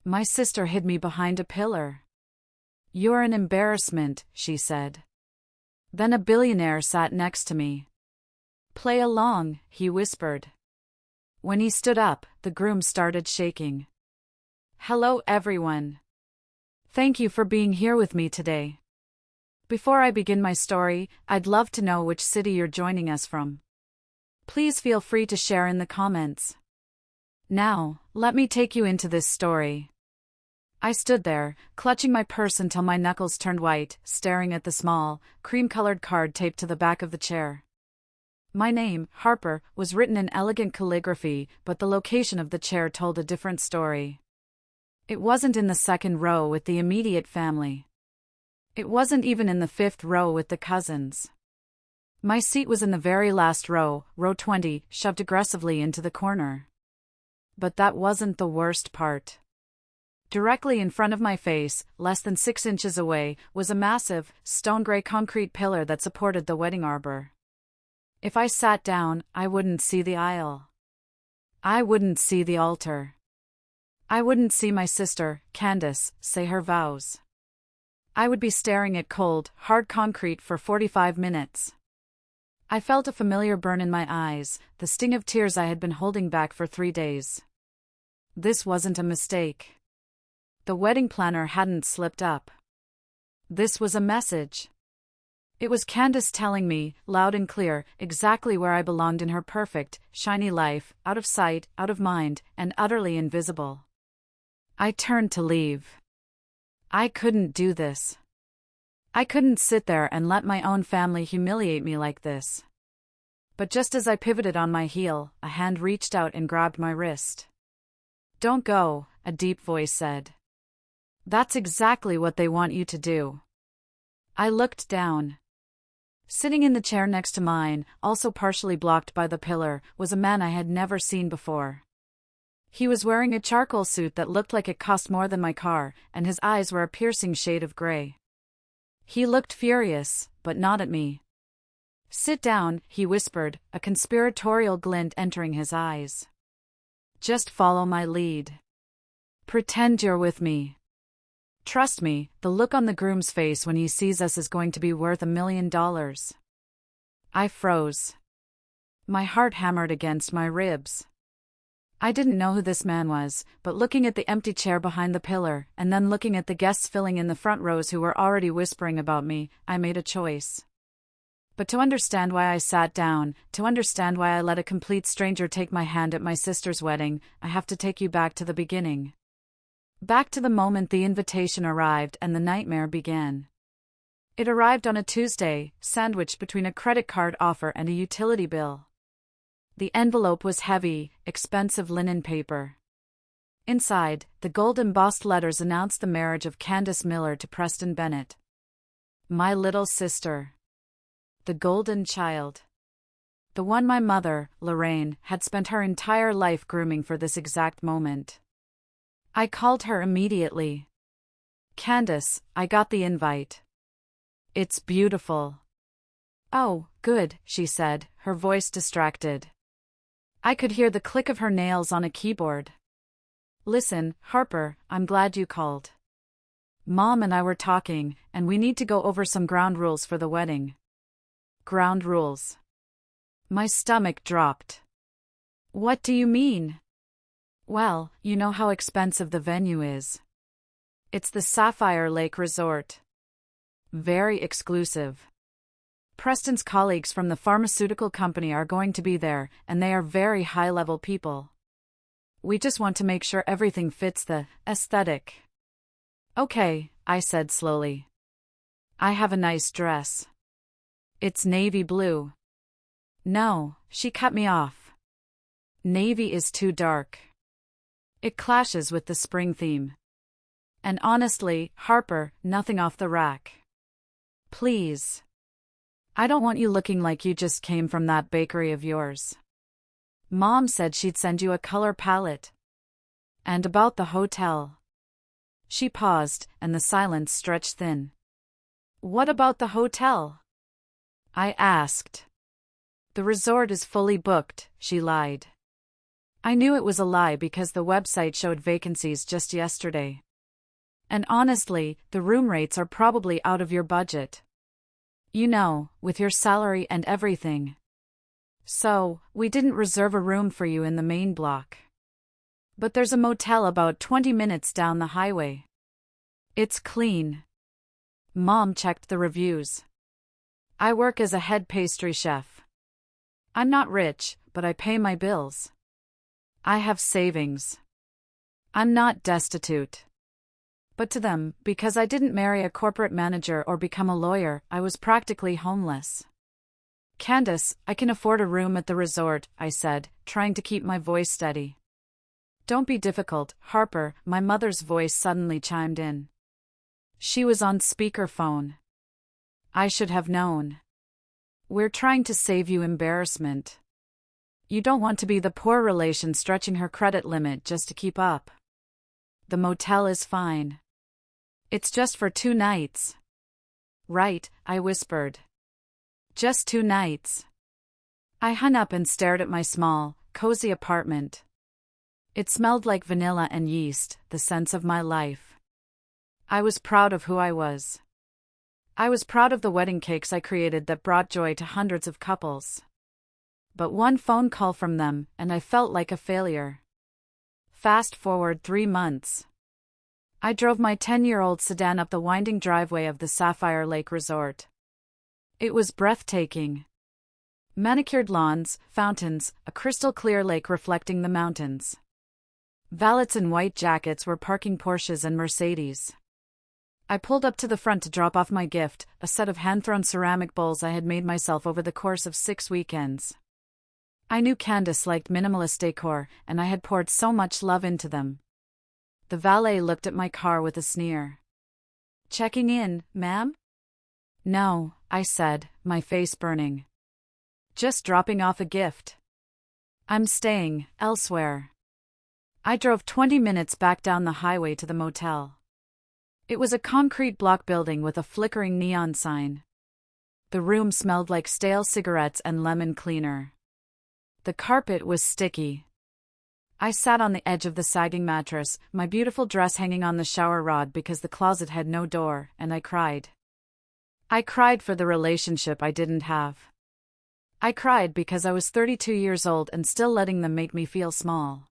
My sister hid me behind a pillar. You're an embarrassment, she said. Then a billionaire sat next to me. Play along, he whispered. When he stood up, the groom started shaking. Hello, everyone. Thank you for being here with me today. Before I begin my story, I'd love to know which city you're joining us from. Please feel free to share in the comments. Now, let me take you into this story. I stood there, clutching my purse until my knuckles turned white, staring at the small, cream-colored card taped to the back of the chair. My name, Harper, was written in elegant calligraphy, but the location of the chair told a different story. It wasn't in the second row with the immediate family. It wasn't even in the fifth row with the cousins. My seat was in the very last row, row 20, shoved aggressively into the corner. But that wasn't the worst part. Directly in front of my face, less than 6 inches away, was a massive, stone-gray concrete pillar that supported the wedding arbor. If I sat down, I wouldn't see the aisle. I wouldn't see the altar. I wouldn't see my sister, Candace, say her vows. I would be staring at cold, hard concrete for 45 minutes. I felt a familiar burn in my eyes, the sting of tears I had been holding back for 3 days. This wasn't a mistake. The wedding planner hadn't slipped up. This was a message. It was Candace telling me, loud and clear, exactly where I belonged in her perfect, shiny life, out of sight, out of mind, and utterly invisible. I turned to leave. I couldn't do this. I couldn't sit there and let my own family humiliate me like this. But just as I pivoted on my heel, a hand reached out and grabbed my wrist. Don't go, a deep voice said. That's exactly what they want you to do. I looked down. Sitting in the chair next to mine, also partially blocked by the pillar, was a man I had never seen before. He was wearing a charcoal suit that looked like it cost more than my car, and his eyes were a piercing shade of gray. He looked furious, but not at me. Sit down, he whispered, a conspiratorial glint entering his eyes. Just follow my lead. Pretend you're with me. Trust me, the look on the groom's face when he sees us is going to be worth $1 million. I froze. My heart hammered against my ribs. I didn't know who this man was, but looking at the empty chair behind the pillar, and then looking at the guests filling in the front rows who were already whispering about me, I made a choice. But to understand why I sat down, to understand why I let a complete stranger take my hand at my sister's wedding, I have to take you back to the beginning. Back to the moment the invitation arrived and the nightmare began. It arrived on a Tuesday, sandwiched between a credit card offer and a utility bill. The envelope was heavy, expensive linen paper. Inside, the gold-embossed letters announced the marriage of Candace Miller to Preston Bennett. My little sister. The golden child. The one my mother, Lorraine, had spent her entire life grooming for this exact moment. I called her immediately. Candace, I got the invite. It's beautiful. Oh, good, she said, her voice distracted. I could hear the click of her nails on a keyboard. Listen, Harper, I'm glad you called. Mom and I were talking, and we need to go over some ground rules for the wedding. Ground rules. My stomach dropped. What do you mean? Well, you know how expensive the venue is. It's the Sapphire Lake Resort. Very exclusive. Preston's colleagues from the pharmaceutical company are going to be there, and they are very high-level people. We just want to make sure everything fits the aesthetic. Okay, I said slowly. I have a nice dress. It's navy blue. No, she cut me off. Navy is too dark. It clashes with the spring theme. And honestly, Harper, nothing off the rack. Please. I don't want you looking like you just came from that bakery of yours. Mom said she'd send you a color palette. And about the hotel. She paused, and the silence stretched thin. What about the hotel? I asked. The resort is fully booked, she lied. I knew it was a lie because the website showed vacancies just yesterday. And honestly, the room rates are probably out of your budget. You know, with your salary and everything. So, we didn't reserve a room for you in the main block. But there's a motel about 20 minutes down the highway. It's clean. Mom checked the reviews. I work as a head pastry chef. I'm not rich, but I pay my bills. I have savings. I'm not destitute. But to them, because I didn't marry a corporate manager or become a lawyer, I was practically homeless. Candace, I can afford a room at the resort, I said, trying to keep my voice steady. Don't be difficult, Harper, my mother's voice suddenly chimed in. She was on speakerphone. I should have known. We're trying to save you embarrassment. You don't want to be the poor relation stretching her credit limit just to keep up. The motel is fine. It's just for 2 nights. Right, I whispered. Just 2 nights. I hung up and stared at my small, cozy apartment. It smelled like vanilla and yeast, the sense of my life. I was proud of who I was. I was proud of the wedding cakes I created that brought joy to hundreds of couples. But one phone call from them, and I felt like a failure. Fast forward 3 months. I drove my 10-year-old sedan up the winding driveway of the Sapphire Lake Resort. It was breathtaking. Manicured lawns, fountains, a crystal-clear lake reflecting the mountains. Valets in white jackets were parking Porsches and Mercedes. I pulled up to the front to drop off my gift, a set of hand-thrown ceramic bowls I had made myself over the course of 6 weekends. I knew Candace liked minimalist decor, and I had poured so much love into them. The valet looked at my car with a sneer. Checking in, ma'am? No, I said, my face burning. Just dropping off a gift. I'm staying elsewhere. I drove 20 minutes back down the highway to the motel. It was a concrete block building with a flickering neon sign. The room smelled like stale cigarettes and lemon cleaner. The carpet was sticky. I sat on the edge of the sagging mattress, my beautiful dress hanging on the shower rod because the closet had no door, and I cried. I cried for the relationship I didn't have. I cried because I was 32 years old and still letting them make me feel small.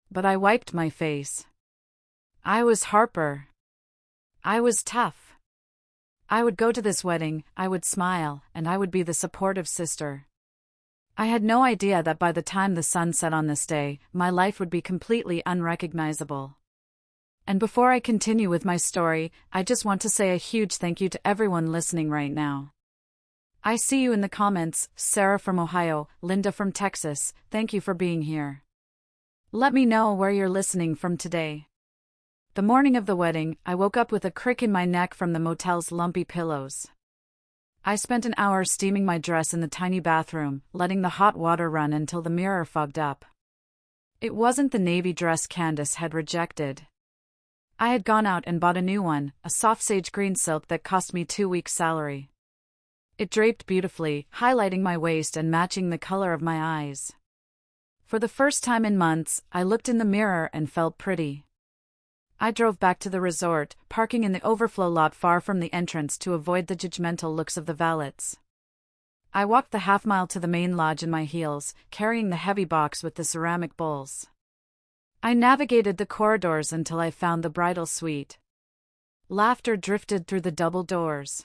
But I wiped my face. I was Harper. I was tough. I would go to this wedding, I would smile, and I would be the supportive sister. I had no idea that by the time the sun set on this day, my life would be completely unrecognizable. And before I continue with my story, I just want to say a huge thank you to everyone listening right now. I see you in the comments, Sarah from Ohio, Linda from Texas, thank you for being here. Let me know where you're listening from today. The morning of the wedding, I woke up with a crick in my neck from the motel's lumpy pillows. I spent an hour steaming my dress in the tiny bathroom, letting the hot water run until the mirror fogged up. It wasn't the navy dress Candace had rejected. I had gone out and bought a new one, a soft sage green silk that cost me 2 weeks' salary. It draped beautifully, highlighting my waist and matching the color of my eyes. For the first time in months, I looked in the mirror and felt pretty. I drove back to the resort, parking in the overflow lot far from the entrance to avoid the judgmental looks of the valets. I walked the half-mile to the main lodge in my heels, carrying the heavy box with the ceramic bowls. I navigated the corridors until I found the bridal suite. Laughter drifted through the double doors.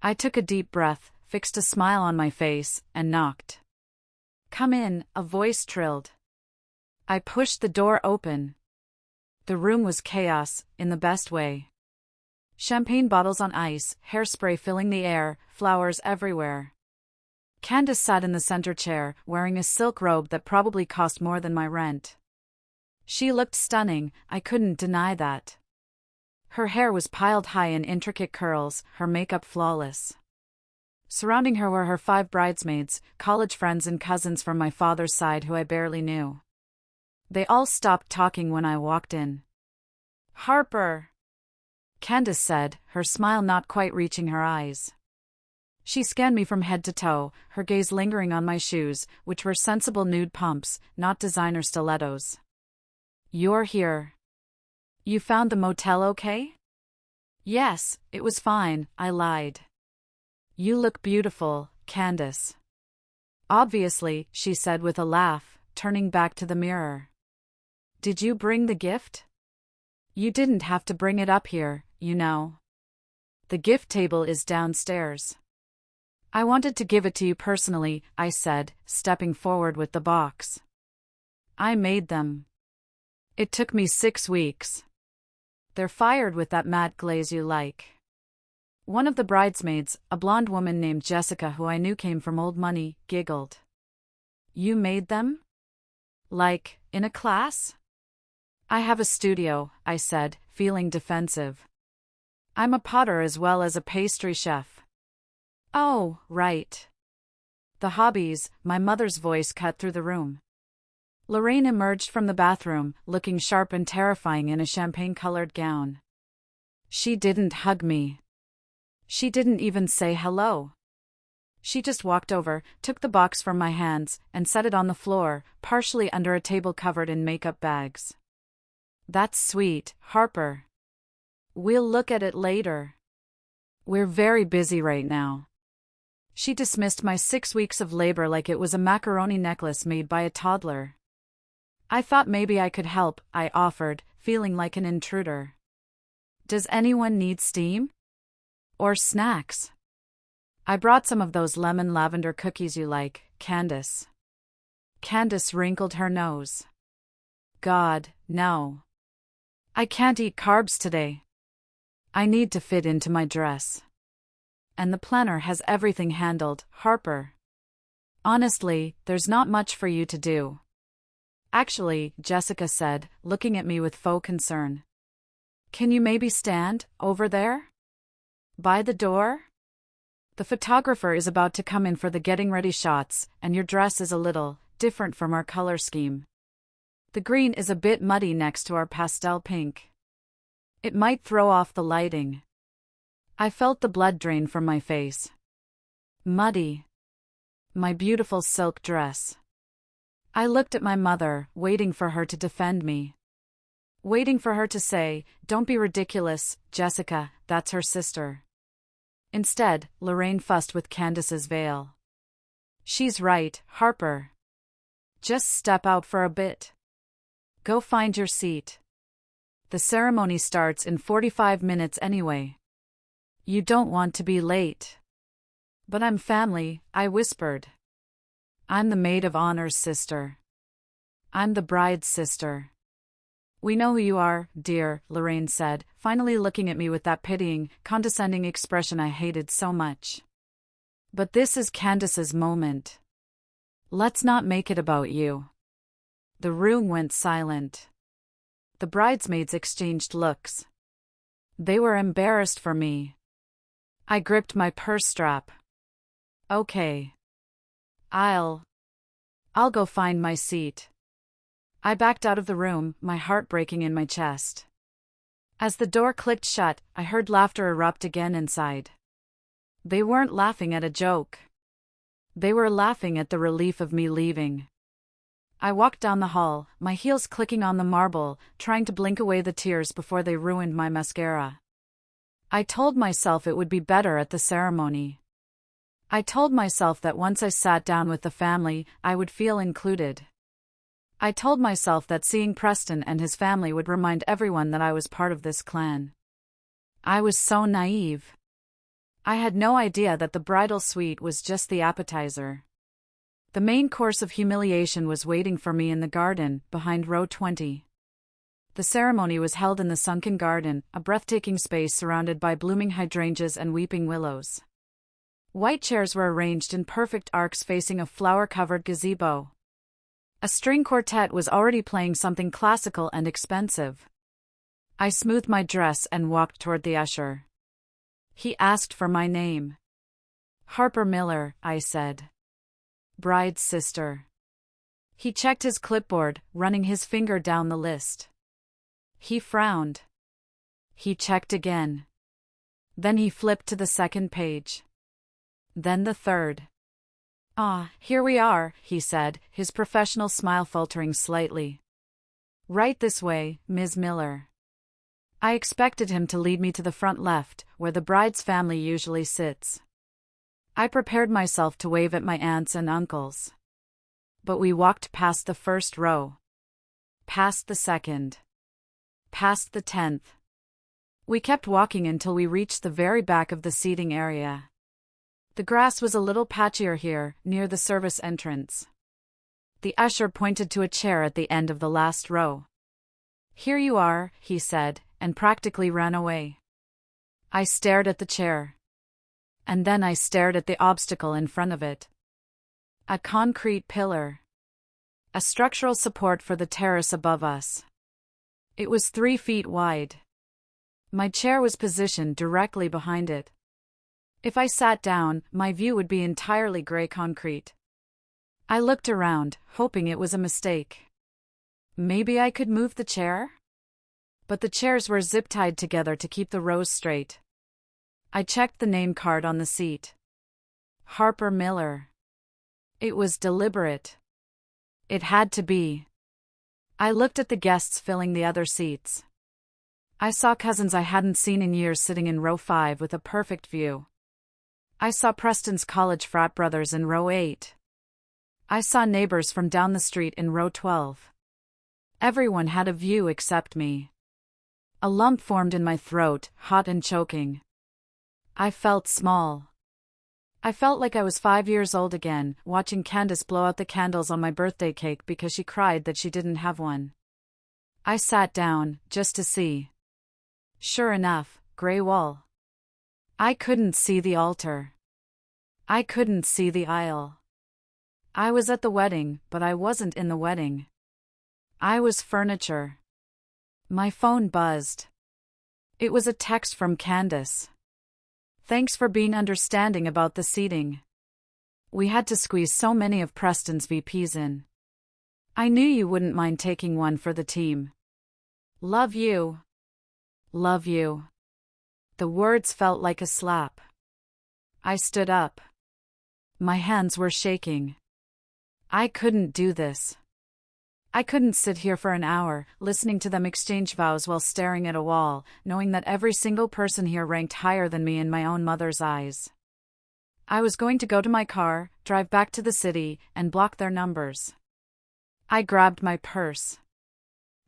I took a deep breath, fixed a smile on my face, and knocked. Come in, a voice trilled. I pushed the door open. The room was chaos, in the best way. Champagne bottles on ice, hairspray filling the air, flowers everywhere. Candace sat in the center chair, wearing a silk robe that probably cost more than my rent. She looked stunning, I couldn't deny that. Her hair was piled high in intricate curls, her makeup flawless. Surrounding her were her 5 bridesmaids, college friends and cousins from my father's side who I barely knew. They all stopped talking when I walked in. Harper, Candace said, her smile not quite reaching her eyes. She scanned me from head to toe, her gaze lingering on my shoes, which were sensible nude pumps, not designer stilettos. "You're here. You found the motel okay?" "Yes, it was fine," I lied. "You look beautiful, Candace." "Obviously," she said with a laugh, turning back to the mirror. "Did you bring the gift?" "You didn't have to bring it up here, you know. The gift table is downstairs." "I wanted to give it to you personally," I said, stepping forward with the box. "I made them. It took me 6 weeks. They're fired with that matte glaze you like." One of the bridesmaids, a blonde woman named Jessica who I knew came from old money, giggled. "You made them? Like, in a class?" "I have a studio," I said, feeling defensive. "I'm a potter as well as a pastry chef." "Oh, right. The hobbies," my mother's voice cut through the room. Lorraine emerged from the bathroom, looking sharp and terrifying in a champagne-colored gown. She didn't hug me. She didn't even say hello. She just walked over, took the box from my hands, and set it on the floor, partially under a table covered in makeup bags. "That's sweet, Harper. We'll look at it later. We're very busy right now." She dismissed my 6 weeks of labor like it was a macaroni necklace made by a toddler. "I thought maybe I could help," I offered, feeling like an intruder. "Does anyone need steam? Or snacks? I brought some of those lemon lavender cookies you like, Candace." Candace wrinkled her nose. "God, no. I can't eat carbs today. I need to fit into my dress. And the planner has everything handled, Harper. Honestly, there's not much for you to do." "Actually," Jessica said, looking at me with faux concern. "Can you maybe stand over there? By the door? The photographer is about to come in for the getting ready shots, and your dress is a little different from our color scheme. The green is a bit muddy next to our pastel pink. It might throw off the lighting." I felt the blood drain from my face. Muddy. My beautiful silk dress. I looked at my mother, waiting for her to defend me. Waiting for her to say, "Don't be ridiculous, Jessica, that's her sister." Instead, Lorraine fussed with Candace's veil. "She's right, Harper. Just step out for a bit. Go find your seat. The ceremony starts in 45 minutes anyway. You don't want to be late." "But I'm family," I whispered. "I'm the maid of honor's sister. I'm the bride's sister." "We know who you are, dear," Lorraine said, finally looking at me with that pitying, condescending expression I hated so much. "But this is Candace's moment. Let's not make it about you." The room went silent. The bridesmaids exchanged looks. They were embarrassed for me. I gripped my purse strap. "Okay. I'll go find my seat." I backed out of the room, my heart breaking in my chest. As the door clicked shut, I heard laughter erupt again inside. They weren't laughing at a joke. They were laughing at the relief of me leaving. I walked down the hall, my heels clicking on the marble, trying to blink away the tears before they ruined my mascara. I told myself it would be better at the ceremony. I told myself that once I sat down with the family, I would feel included. I told myself that seeing Preston and his family would remind everyone that I was part of this clan. I was so naive. I had no idea that the bridal suite was just the appetizer. The main course of humiliation was waiting for me in the garden, behind row 20. The ceremony was held in the sunken garden, a breathtaking space surrounded by blooming hydrangeas and weeping willows. White chairs were arranged in perfect arcs facing a flower-covered gazebo. A string quartet was already playing something classical and expensive. I smoothed my dress and walked toward the usher. He asked for my name. "Harper Miller," I said. "Bride's sister." He checked his clipboard, running his finger down the list. He frowned. He checked again. Then he flipped to the second page. Then the third. "Ah, here we are," he said, his professional smile faltering slightly. "Right this way, Ms. Miller." I expected him to lead me to the front left, where the bride's family usually sits. I prepared myself to wave at my aunts and uncles. But we walked past the first row. Past the second. Past the 10th. We kept walking until we reached the very back of the seating area. The grass was a little patchier here, near the service entrance. The usher pointed to a chair at the end of the last row. "Here you are," he said, and practically ran away. I stared at the chair. And then I stared at the obstacle in front of it. A concrete pillar. A structural support for the terrace above us. It was 3 feet wide. My chair was positioned directly behind it. If I sat down, my view would be entirely gray concrete. I looked around, hoping it was a mistake. Maybe I could move the chair? But the chairs were zip-tied together to keep the rows straight. I checked the name card on the seat. Harper Miller. It was deliberate. It had to be. I looked at the guests filling the other seats. I saw cousins I hadn't seen in years sitting in row 5 with a perfect view. I saw Preston's college frat brothers in row 8. I saw neighbors from down the street in row 12. Everyone had a view except me. A lump formed in my throat, hot and choking. I felt small. I felt like I was 5 years old again, watching Candace blow out the candles on my birthday cake because she cried that she didn't have one. I sat down, just to see. Sure enough, gray wall. I couldn't see the altar. I couldn't see the aisle. I was at the wedding, but I wasn't in the wedding. I was furniture. My phone buzzed. It was a text from Candace. "Thanks for being understanding about the seating. We had to squeeze so many of Preston's VPs in. I knew you wouldn't mind taking one for the team. Love you. Love you." The words felt like a slap. I stood up. My hands were shaking. I couldn't do this. I couldn't sit here for an hour, listening to them exchange vows while staring at a wall, knowing that every single person here ranked higher than me in my own mother's eyes. I was going to go to my car, drive back to the city, and block their numbers. I grabbed my purse.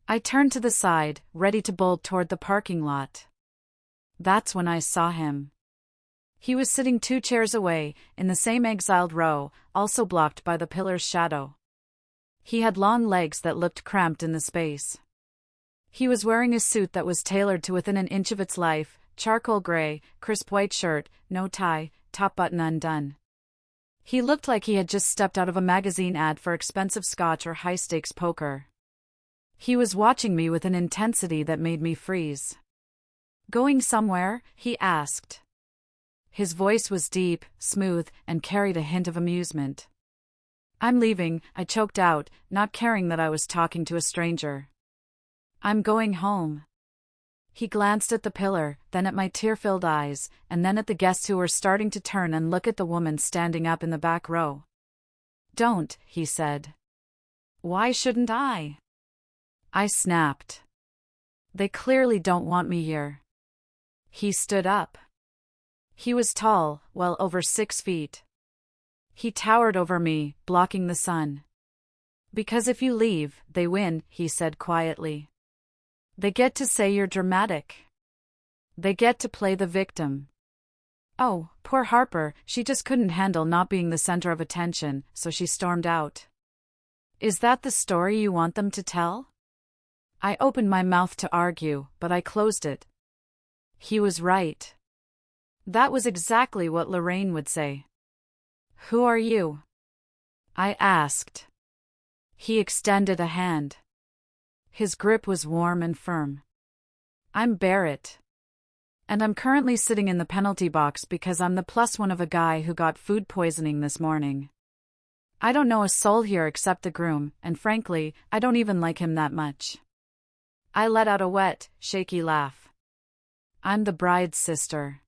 I turned to the side, ready to bolt toward the parking lot. That's when I saw him. He was sitting 2 chairs away, in the same exiled row, also blocked by the pillar's shadow. He had long legs that looked cramped in the space. He was wearing a suit that was tailored to within an inch of its life, charcoal gray, crisp white shirt, no tie, top button undone. He looked like he had just stepped out of a magazine ad for expensive scotch or high-stakes poker. He was watching me with an intensity that made me freeze. "Going somewhere?" he asked. His voice was deep, smooth, and carried a hint of amusement. "I'm leaving," I choked out, not caring that I was talking to a stranger. "I'm going home." He glanced at the pillar, then at my tear-filled eyes, and then at the guests who were starting to turn and look at the woman standing up in the back row. "Don't," he said. "Why shouldn't I?" I snapped. "They clearly don't want me here." He stood up. He was tall, well over 6 feet. He towered over me, blocking the sun. "Because if you leave, they win," he said quietly. "They get to say you're dramatic. They get to play the victim. Oh, poor Harper, she just couldn't handle not being the center of attention, so she stormed out." "Is that the story you want them to tell?" I opened my mouth to argue, but I closed it. He was right. That was exactly what Lorraine would say. "Who are you?" I asked. He extended a hand. His grip was warm and firm. "I'm Barrett. And I'm currently sitting in the penalty box because I'm the +1 of a guy who got food poisoning this morning. I don't know a soul here except the groom, and frankly, I don't even like him that much." I let out a wet, shaky laugh. "I'm the bride's sister."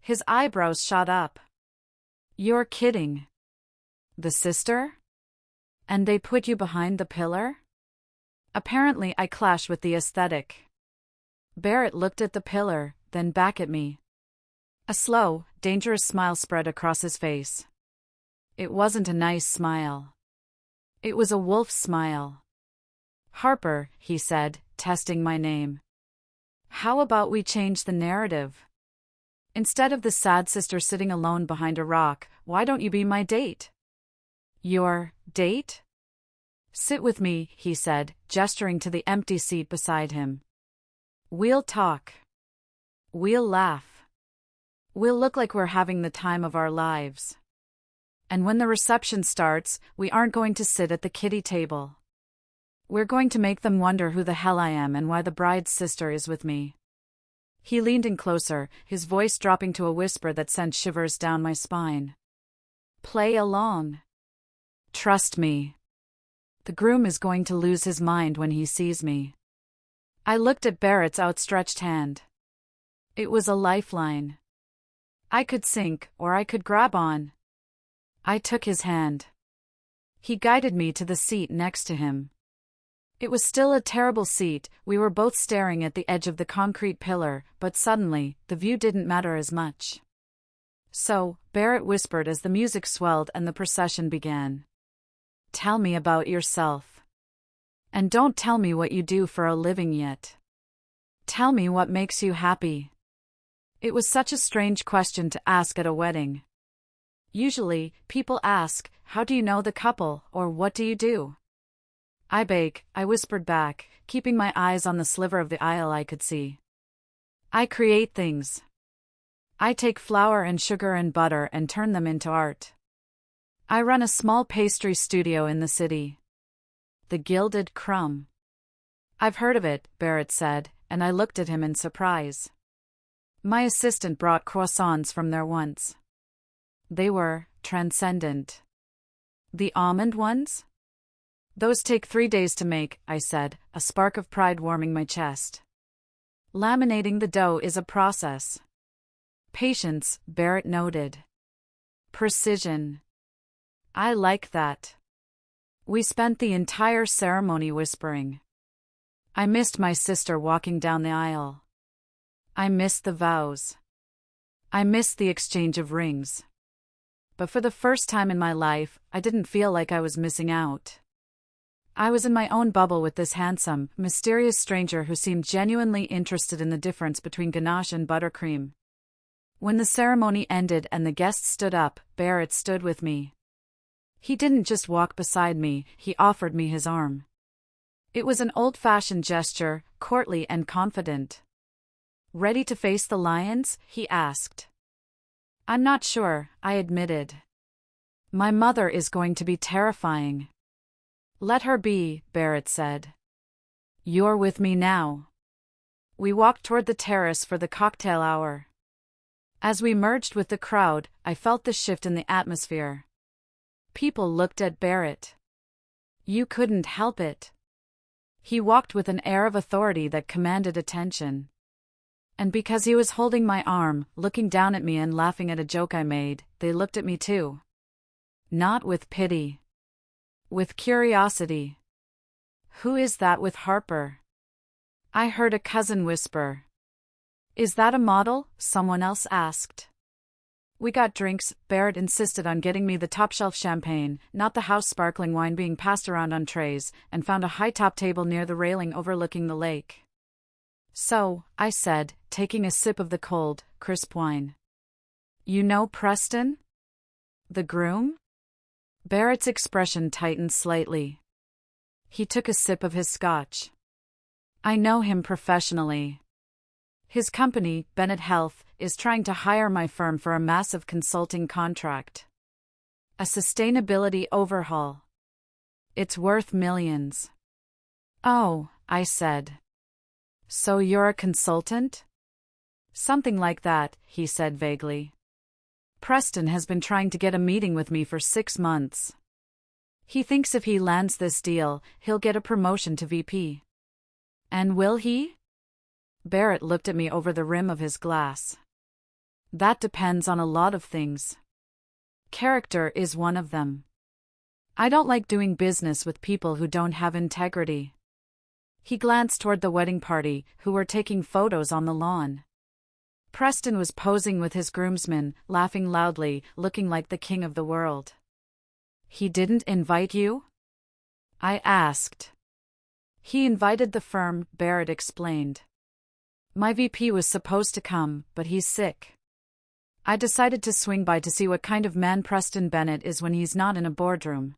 His eyebrows shot up. You're kidding. The sister? And they put you behind the pillar? Apparently I clash with the aesthetic. Barrett looked at the pillar, then back at me. A slow, dangerous smile spread across his face. It wasn't a nice smile. It was a wolf smile. Harper, he said, testing my name. How about we change the narrative? Instead of the sad sister sitting alone behind a rock, why don't you be my date? Your date? Sit with me, he said, gesturing to the empty seat beside him. We'll talk. We'll laugh. We'll look like we're having the time of our lives. And when the reception starts, we aren't going to sit at the kiddie table. We're going to make them wonder who the hell I am and why the bride's sister is with me. He leaned in closer, his voice dropping to a whisper that sent shivers down my spine. Play along. Trust me. The groom is going to lose his mind when he sees me. I looked at Barrett's outstretched hand. It was a lifeline. I could sink, or I could grab on. I took his hand. He guided me to the seat next to him. It was still a terrible seat, we were both staring at the edge of the concrete pillar, but suddenly, the view didn't matter as much. So, Barrett whispered as the music swelled and the procession began. Tell me about yourself. And don't tell me what you do for a living yet. Tell me what makes you happy. It was such a strange question to ask at a wedding. Usually, people ask, how do you know the couple, or what do you do? I bake, I whispered back, keeping my eyes on the sliver of the aisle I could see. I create things. I take flour and sugar and butter and turn them into art. I run a small pastry studio in the city. The Gilded Crumb. I've heard of it, Barrett said, and I looked at him in surprise. My assistant brought croissants from there once. They were transcendent. The almond ones? Those take 3 days to make, I said, a spark of pride warming my chest. Laminating the dough is a process. Patience, Barrett noted. Precision. I like that. We spent the entire ceremony whispering. I missed my sister walking down the aisle. I missed the vows. I missed the exchange of rings. But for the first time in my life, I didn't feel like I was missing out. I was in my own bubble with this handsome, mysterious stranger who seemed genuinely interested in the difference between ganache and buttercream. When the ceremony ended and the guests stood up, Barrett stood with me. He didn't just walk beside me, he offered me his arm. It was an old-fashioned gesture, courtly and confident. Ready to face the lions? He asked. I'm not sure, I admitted. My mother is going to be terrifying. Let her be, Barrett said. You're with me now. We walked toward the terrace for the cocktail hour. As we merged with the crowd, I felt the shift in the atmosphere. People looked at Barrett. You couldn't help it. He walked with an air of authority that commanded attention. And because he was holding my arm, looking down at me and laughing at a joke I made, they looked at me too. Not with pity. With curiosity. Who is that with Harper? I heard a cousin whisper. Is that a model? Someone else asked. We got drinks. Barrett insisted on getting me the top-shelf champagne, not the house sparkling wine being passed around on trays, and found a high-top table near the railing overlooking the lake. So, I said, taking a sip of the cold, crisp wine. You know Preston? The groom? Barrett's expression tightened slightly. He took a sip of his scotch. I know him professionally. His company, Bennett Health, is trying to hire my firm for a massive consulting contract. A sustainability overhaul. It's worth millions. Oh, I said. So you're a consultant? Something like that, he said vaguely. Preston has been trying to get a meeting with me for 6 months. He thinks if he lands this deal, he'll get a promotion to VP. And will he? Barrett looked at me over the rim of his glass. That depends on a lot of things. Character is one of them. I don't like doing business with people who don't have integrity. He glanced toward the wedding party, who were taking photos on the lawn. Preston was posing with his groomsmen, laughing loudly, looking like the king of the world. He didn't invite you? I asked. He invited the firm, Barrett explained. My VP was supposed to come, but he's sick. I decided to swing by to see what kind of man Preston Bennett is when he's not in a boardroom.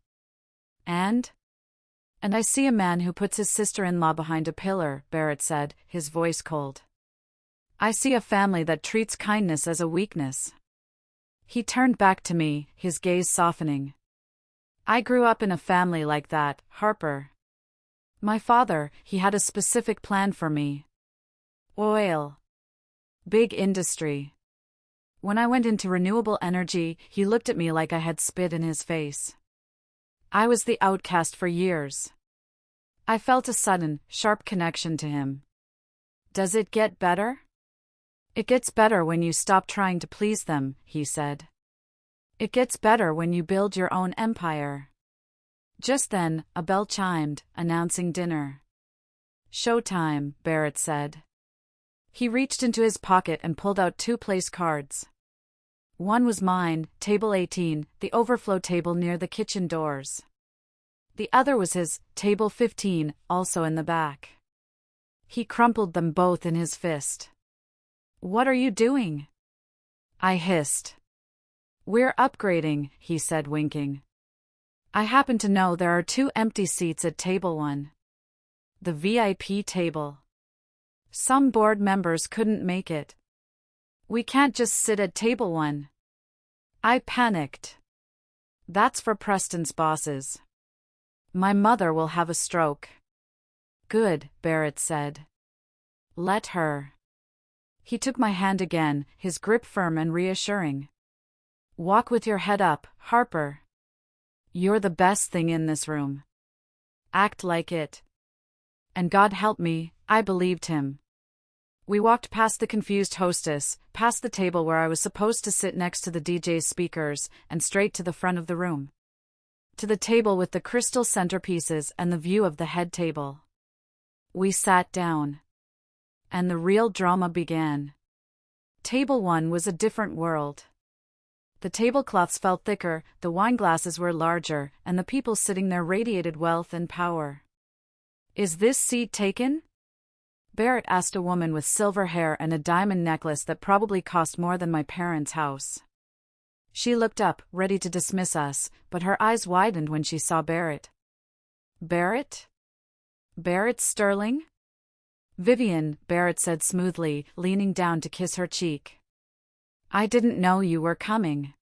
And I see a man who puts his sister-in-law behind a pillar, Barrett said, his voice cold. I see a family that treats kindness as a weakness. He turned back to me, his gaze softening. I grew up in a family like that, Harper. My father, he had a specific plan for me. Oil. Big industry. When I went into renewable energy, he looked at me like I had spit in his face. I was the outcast for years. I felt a sudden, sharp connection to him. Does it get better? It gets better when you stop trying to please them, he said. It gets better when you build your own empire. Just then, a bell chimed, announcing dinner. Showtime, Barrett said. He reached into his pocket and pulled out 2 place cards. One was mine, table 18, the overflow table near the kitchen doors. The other was his, table 15, also in the back. He crumpled them both in his fist. What are you doing? I hissed. We're upgrading, he said, winking. I happen to know there are 2 empty seats at table 1. The VIP table. Some board members couldn't make it. We can't just sit at table 1. I panicked. That's for Preston's bosses. My mother will have a stroke. Good, Barrett said. Let her. He took my hand again, his grip firm and reassuring. Walk with your head up, Harper. You're the best thing in this room. Act like it. And God help me, I believed him. We walked past the confused hostess, past the table where I was supposed to sit next to the DJ's speakers, and straight to the front of the room. To the table with the crystal centerpieces and the view of the head table. We sat down. And the real drama began. Table 1 was a different world. The tablecloths felt thicker, the wine glasses were larger, and the people sitting there radiated wealth and power. Is this seat taken? Barrett asked a woman with silver hair and a diamond necklace that probably cost more than my parents' house. She looked up, ready to dismiss us, but her eyes widened when she saw Barrett. Barrett? Barrett Sterling? Vivian, Barrett said smoothly, leaning down to kiss her cheek. I didn't know you were coming.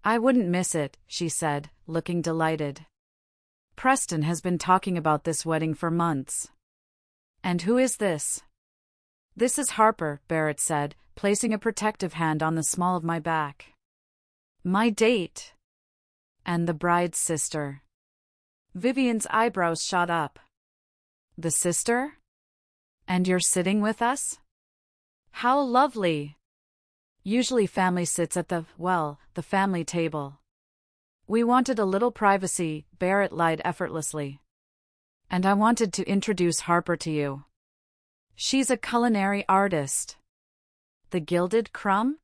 I wouldn't miss it, she said, looking delighted. Preston has been talking about this wedding for months. And who is this? This is Harper, Barrett said, placing a protective hand on the small of my back. My date. And the bride's sister. Vivian's eyebrows shot up. The sister? And you're sitting with us? How lovely. Usually family sits at the family table. We wanted a little privacy, Barrett lied effortlessly. And I wanted to introduce Harper to you. She's a culinary artist. The Gilded Crumb?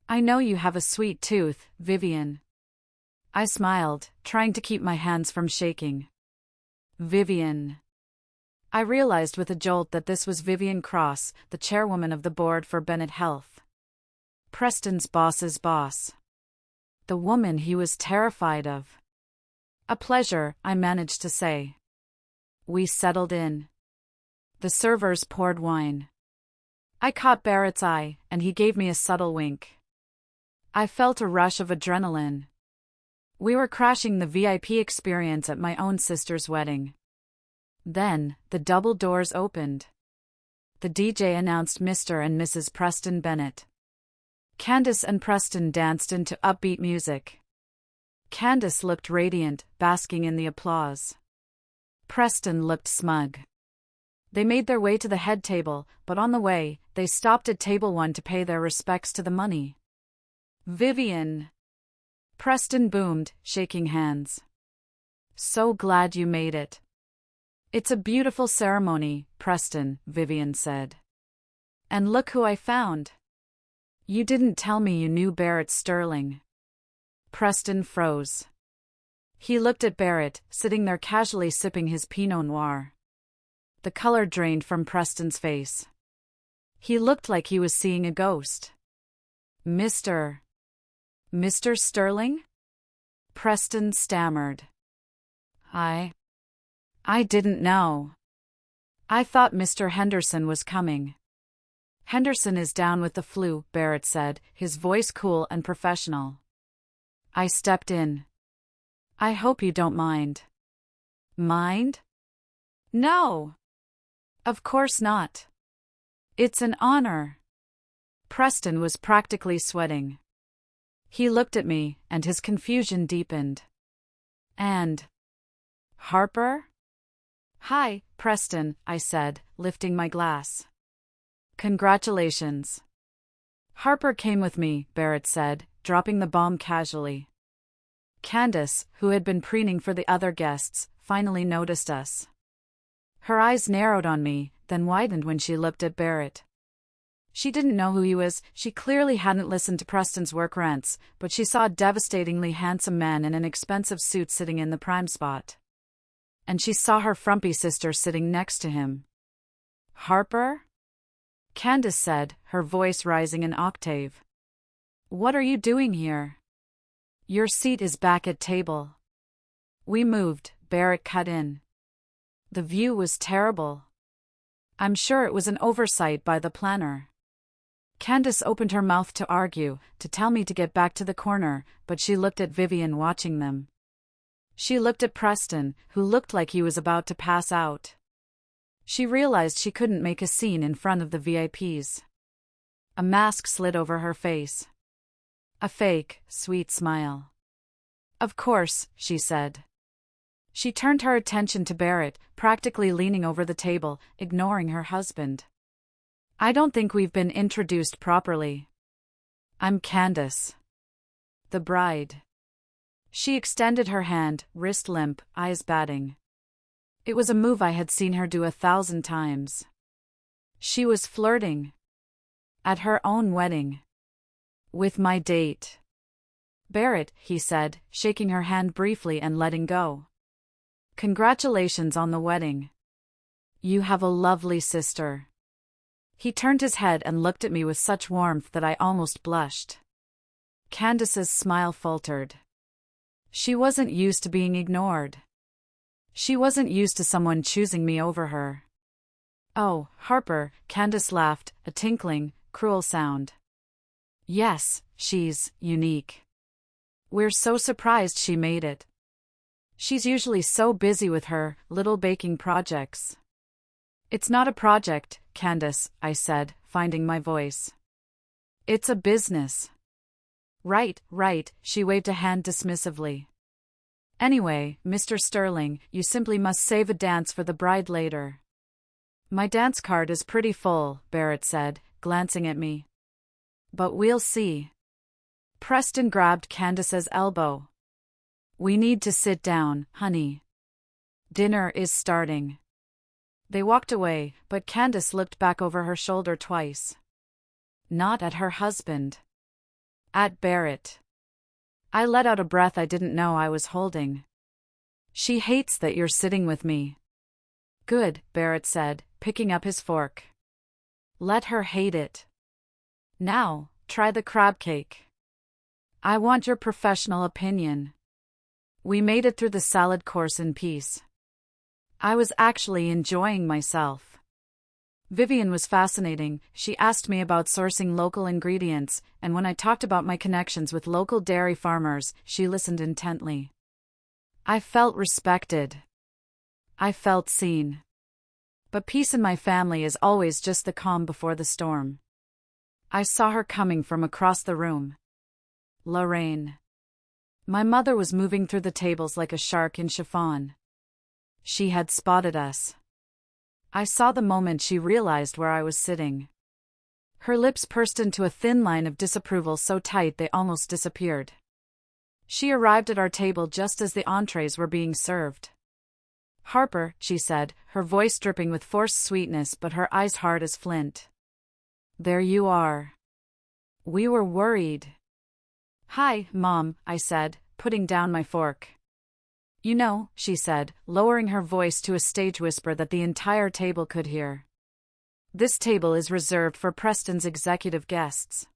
I know you have a sweet tooth, Vivian. I smiled, trying to keep my hands from shaking. Vivian. I realized with a jolt that this was Vivian Cross, the chairwoman of the board for Bennett Health. Preston's boss's boss. The woman he was terrified of. A pleasure, I managed to say. We settled in. The servers poured wine. I caught Barrett's eye, and he gave me a subtle wink. I felt a rush of adrenaline. We were crashing the VIP experience at my own sister's wedding. Then, the double doors opened. The DJ announced Mr. and Mrs. Preston Bennett. Candace and Preston danced into upbeat music. Candace looked radiant, basking in the applause. Preston looked smug. They made their way to the head table, but on the way, they stopped at table 1 to pay their respects to the money. Vivian. Preston boomed, shaking hands. So glad you made it. It's a beautiful ceremony, Preston, Vivian said. And look who I found. You didn't tell me you knew Barrett Sterling. Preston froze. He looked at Barrett, sitting there casually sipping his Pinot Noir. The color drained from Preston's face. He looked like he was seeing a ghost. Mr. Sterling? Preston stammered. I didn't know. I thought Mr. Henderson was coming. Henderson is down with the flu, Barrett said, his voice cool and professional. I stepped in. I hope you don't mind. Mind? No. Of course not. It's an honor. Preston was practically sweating. He looked at me, and his confusion deepened. And Harper? Hi, Preston, I said, lifting my glass. Congratulations. Harper came with me, Barrett said, dropping the bomb casually. Candace, who had been preening for the other guests, finally noticed us. Her eyes narrowed on me, then widened when she looked at Barrett. She didn't know who he was, she clearly hadn't listened to Preston's work rants, but she saw a devastatingly handsome man in an expensive suit sitting in the prime spot. And she saw her frumpy sister sitting next to him. Harper? Candace said, her voice rising an octave. What are you doing here? Your seat is back at table. We moved, Barrett cut in. The view was terrible. I'm sure it was an oversight by the planner. Candace opened her mouth to argue, to tell me to get back to the corner, but she looked at Vivian watching them. She looked at Preston, who looked like he was about to pass out. She realized she couldn't make a scene in front of the VIPs. A mask slid over her face. A fake, sweet smile. Of course, she said. She turned her attention to Barrett, practically leaning over the table, ignoring her husband. I don't think we've been introduced properly. I'm Candace. The bride. She extended her hand, wrist limp, eyes batting. It was a move I had seen her do 1,000 times. She was flirting. At her own wedding. With my date. Barrett, he said, shaking her hand briefly and letting go. Congratulations on the wedding. You have a lovely sister. He turned his head and looked at me with such warmth that I almost blushed. Candace's smile faltered. She wasn't used to being ignored. She wasn't used to someone choosing me over her. Oh, Harper, Candace laughed, a tinkling, cruel sound. Yes, she's unique. We're so surprised she made it. She's usually so busy with her little baking projects. It's not a project, Candace, I said, finding my voice. It's a business. Right, she waved a hand dismissively. Anyway, Mr. Sterling, you simply must save a dance for the bride later. My dance card is pretty full, Barrett said, glancing at me. But we'll see. Preston grabbed Candace's elbow. We need to sit down, honey. Dinner is starting. They walked away, but Candace looked back over her shoulder twice. Not at her husband. At Barrett. I let out a breath I didn't know I was holding. She hates that you're sitting with me. Good, Barrett said, picking up his fork. Let her hate it. Now, try the crab cake. I want your professional opinion. We made it through the salad course in peace. I was actually enjoying myself. Vivian was fascinating. She asked me about sourcing local ingredients, and when I talked about my connections with local dairy farmers, she listened intently. I felt respected. I felt seen. But peace in my family is always just the calm before the storm. I saw her coming from across the room. Lorraine. My mother was moving through the tables like a shark in chiffon. She had spotted us. I saw the moment she realized where I was sitting. Her lips pursed into a thin line of disapproval so tight they almost disappeared. She arrived at our table just as the entrees were being served. "Harper," she said, her voice dripping with forced sweetness but her eyes hard as flint. "There you are. We were worried." "Hi, Mom," I said, putting down my fork. "You know," she said, lowering her voice to a stage whisper that the entire table could hear. "This table is reserved for Preston's executive guests.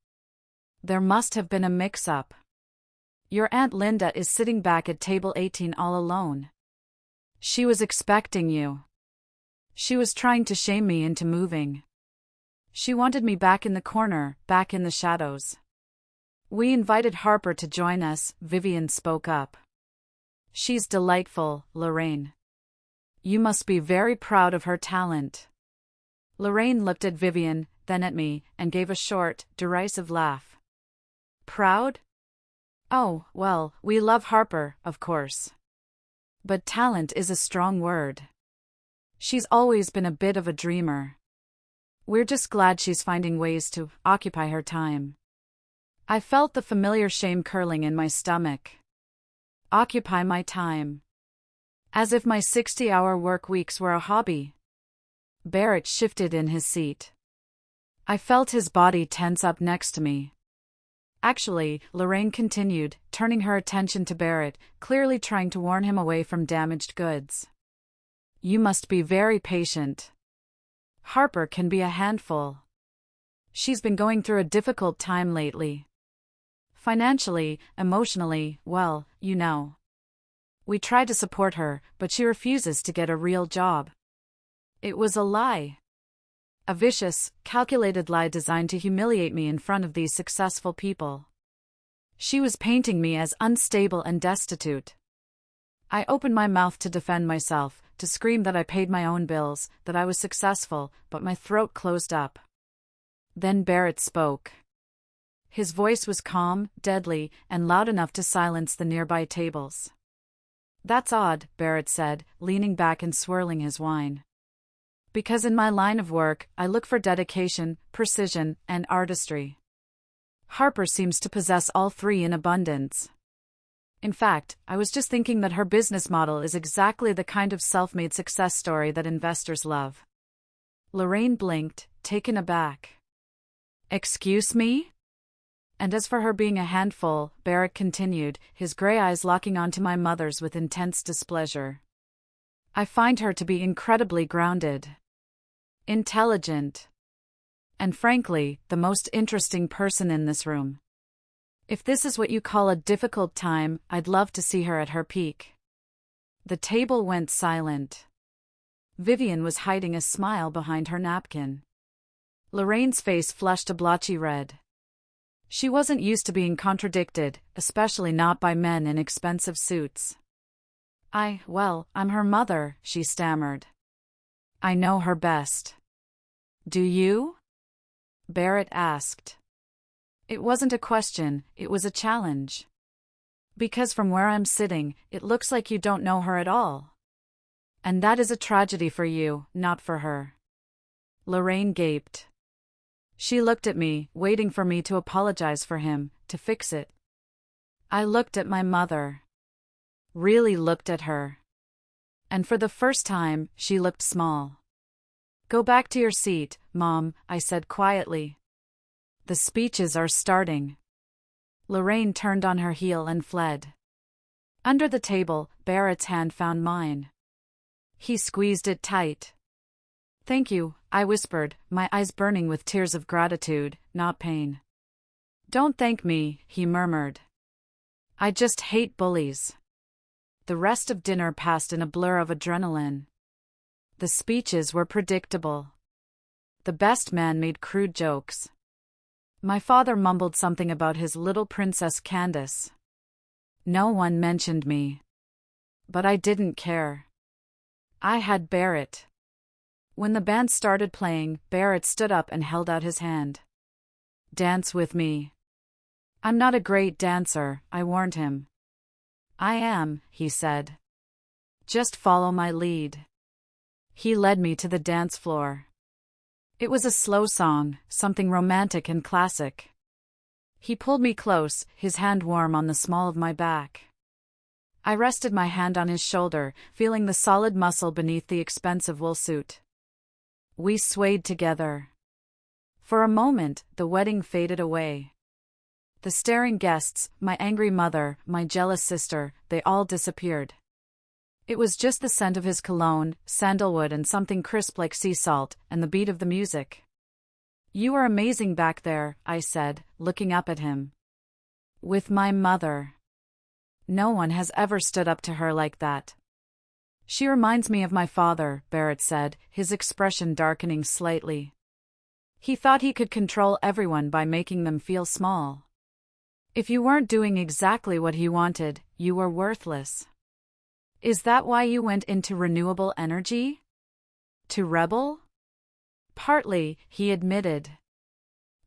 There must have been a mix-up. Your Aunt Linda is sitting back at table 18 all alone. She was expecting you. She was trying to shame me into moving. She wanted me back in the corner, back in the shadows." "We invited Harper to join us," Vivian spoke up. "She's delightful, Lorraine. You must be very proud of her talent." Lorraine looked at Vivian, then at me, and gave a short, derisive laugh. "Proud? Oh, well, we love Harper, of course. But talent is a strong word. She's always been a bit of a dreamer. We're just glad she's finding ways to occupy her time." I felt the familiar shame curling in my stomach. Occupy my time. As if my 60-hour work weeks were a hobby. Barrett shifted in his seat. I felt his body tense up next to me. "Actually," Lorraine continued, turning her attention to Barrett, clearly trying to warn him away from damaged goods. "You must be very patient. Harper can be a handful. She's been going through a difficult time lately. Financially, emotionally, well, you know. We try to support her, but she refuses to get a real job." It was a lie. A vicious, calculated lie designed to humiliate me in front of these successful people. She was painting me as unstable and destitute. I opened my mouth to defend myself, to scream that I paid my own bills, that I was successful, but my throat closed up. Then Barrett spoke. His voice was calm, deadly, and loud enough to silence the nearby tables. "That's odd," Barrett said, leaning back and swirling his wine. "Because in my line of work, I look for dedication, precision, and artistry. Harper seems to possess all three in abundance. In fact, I was just thinking that her business model is exactly the kind of self-made success story that investors love." Lorraine blinked, taken aback. "Excuse me?" "And as for her being a handful," Barrett continued, his gray eyes locking onto my mother's with intense displeasure. "I find her to be incredibly grounded, intelligent, and frankly, the most interesting person in this room. If this is what you call a difficult time, I'd love to see her at her peak." The table went silent. Vivian was hiding a smile behind her napkin. Lorraine's face flushed a blotchy red. She wasn't used to being contradicted, especially not by men in expensive suits. Well, I'm her mother," she stammered. "I know her best." "Do you?" Barrett asked. It wasn't a question, it was a challenge. "Because from where I'm sitting, it looks like you don't know her at all. And that is a tragedy for you, not for her." Lorraine gaped. She looked at me, waiting for me to apologize for him, to fix it. I looked at my mother. Really looked at her. And for the first time, she looked small. "Go back to your seat, Mom," I said quietly. "The speeches are starting." Lorraine turned on her heel and fled. Under the table, Barrett's hand found mine. He squeezed it tight. "Thank you," I whispered, my eyes burning with tears of gratitude, not pain. "Don't thank me," he murmured. "I just hate bullies." The rest of dinner passed in a blur of adrenaline. The speeches were predictable. The best man made crude jokes. My father mumbled something about his little princess Candace. No one mentioned me. But I didn't care. I had Barrett. When the band started playing, Barrett stood up and held out his hand. "Dance with me." "I'm not a great dancer," I warned him. "I am," he said. "Just follow my lead." He led me to the dance floor. It was a slow song, something romantic and classic. He pulled me close, his hand warm on the small of my back. I rested my hand on his shoulder, feeling the solid muscle beneath the expensive wool suit. We swayed together. For a moment, the wedding faded away. The staring guests, my angry mother, my jealous sister, they all disappeared. It was just the scent of his cologne, sandalwood and something crisp like sea salt, and the beat of the music. "You are amazing back there," I said, looking up at him. "With my mother. No one has ever stood up to her like that." "She reminds me of my father," Barrett said, his expression darkening slightly. "He thought he could control everyone by making them feel small. If you weren't doing exactly what he wanted, you were worthless." "Is that why you went into renewable energy? To rebel?" "Partly," he admitted.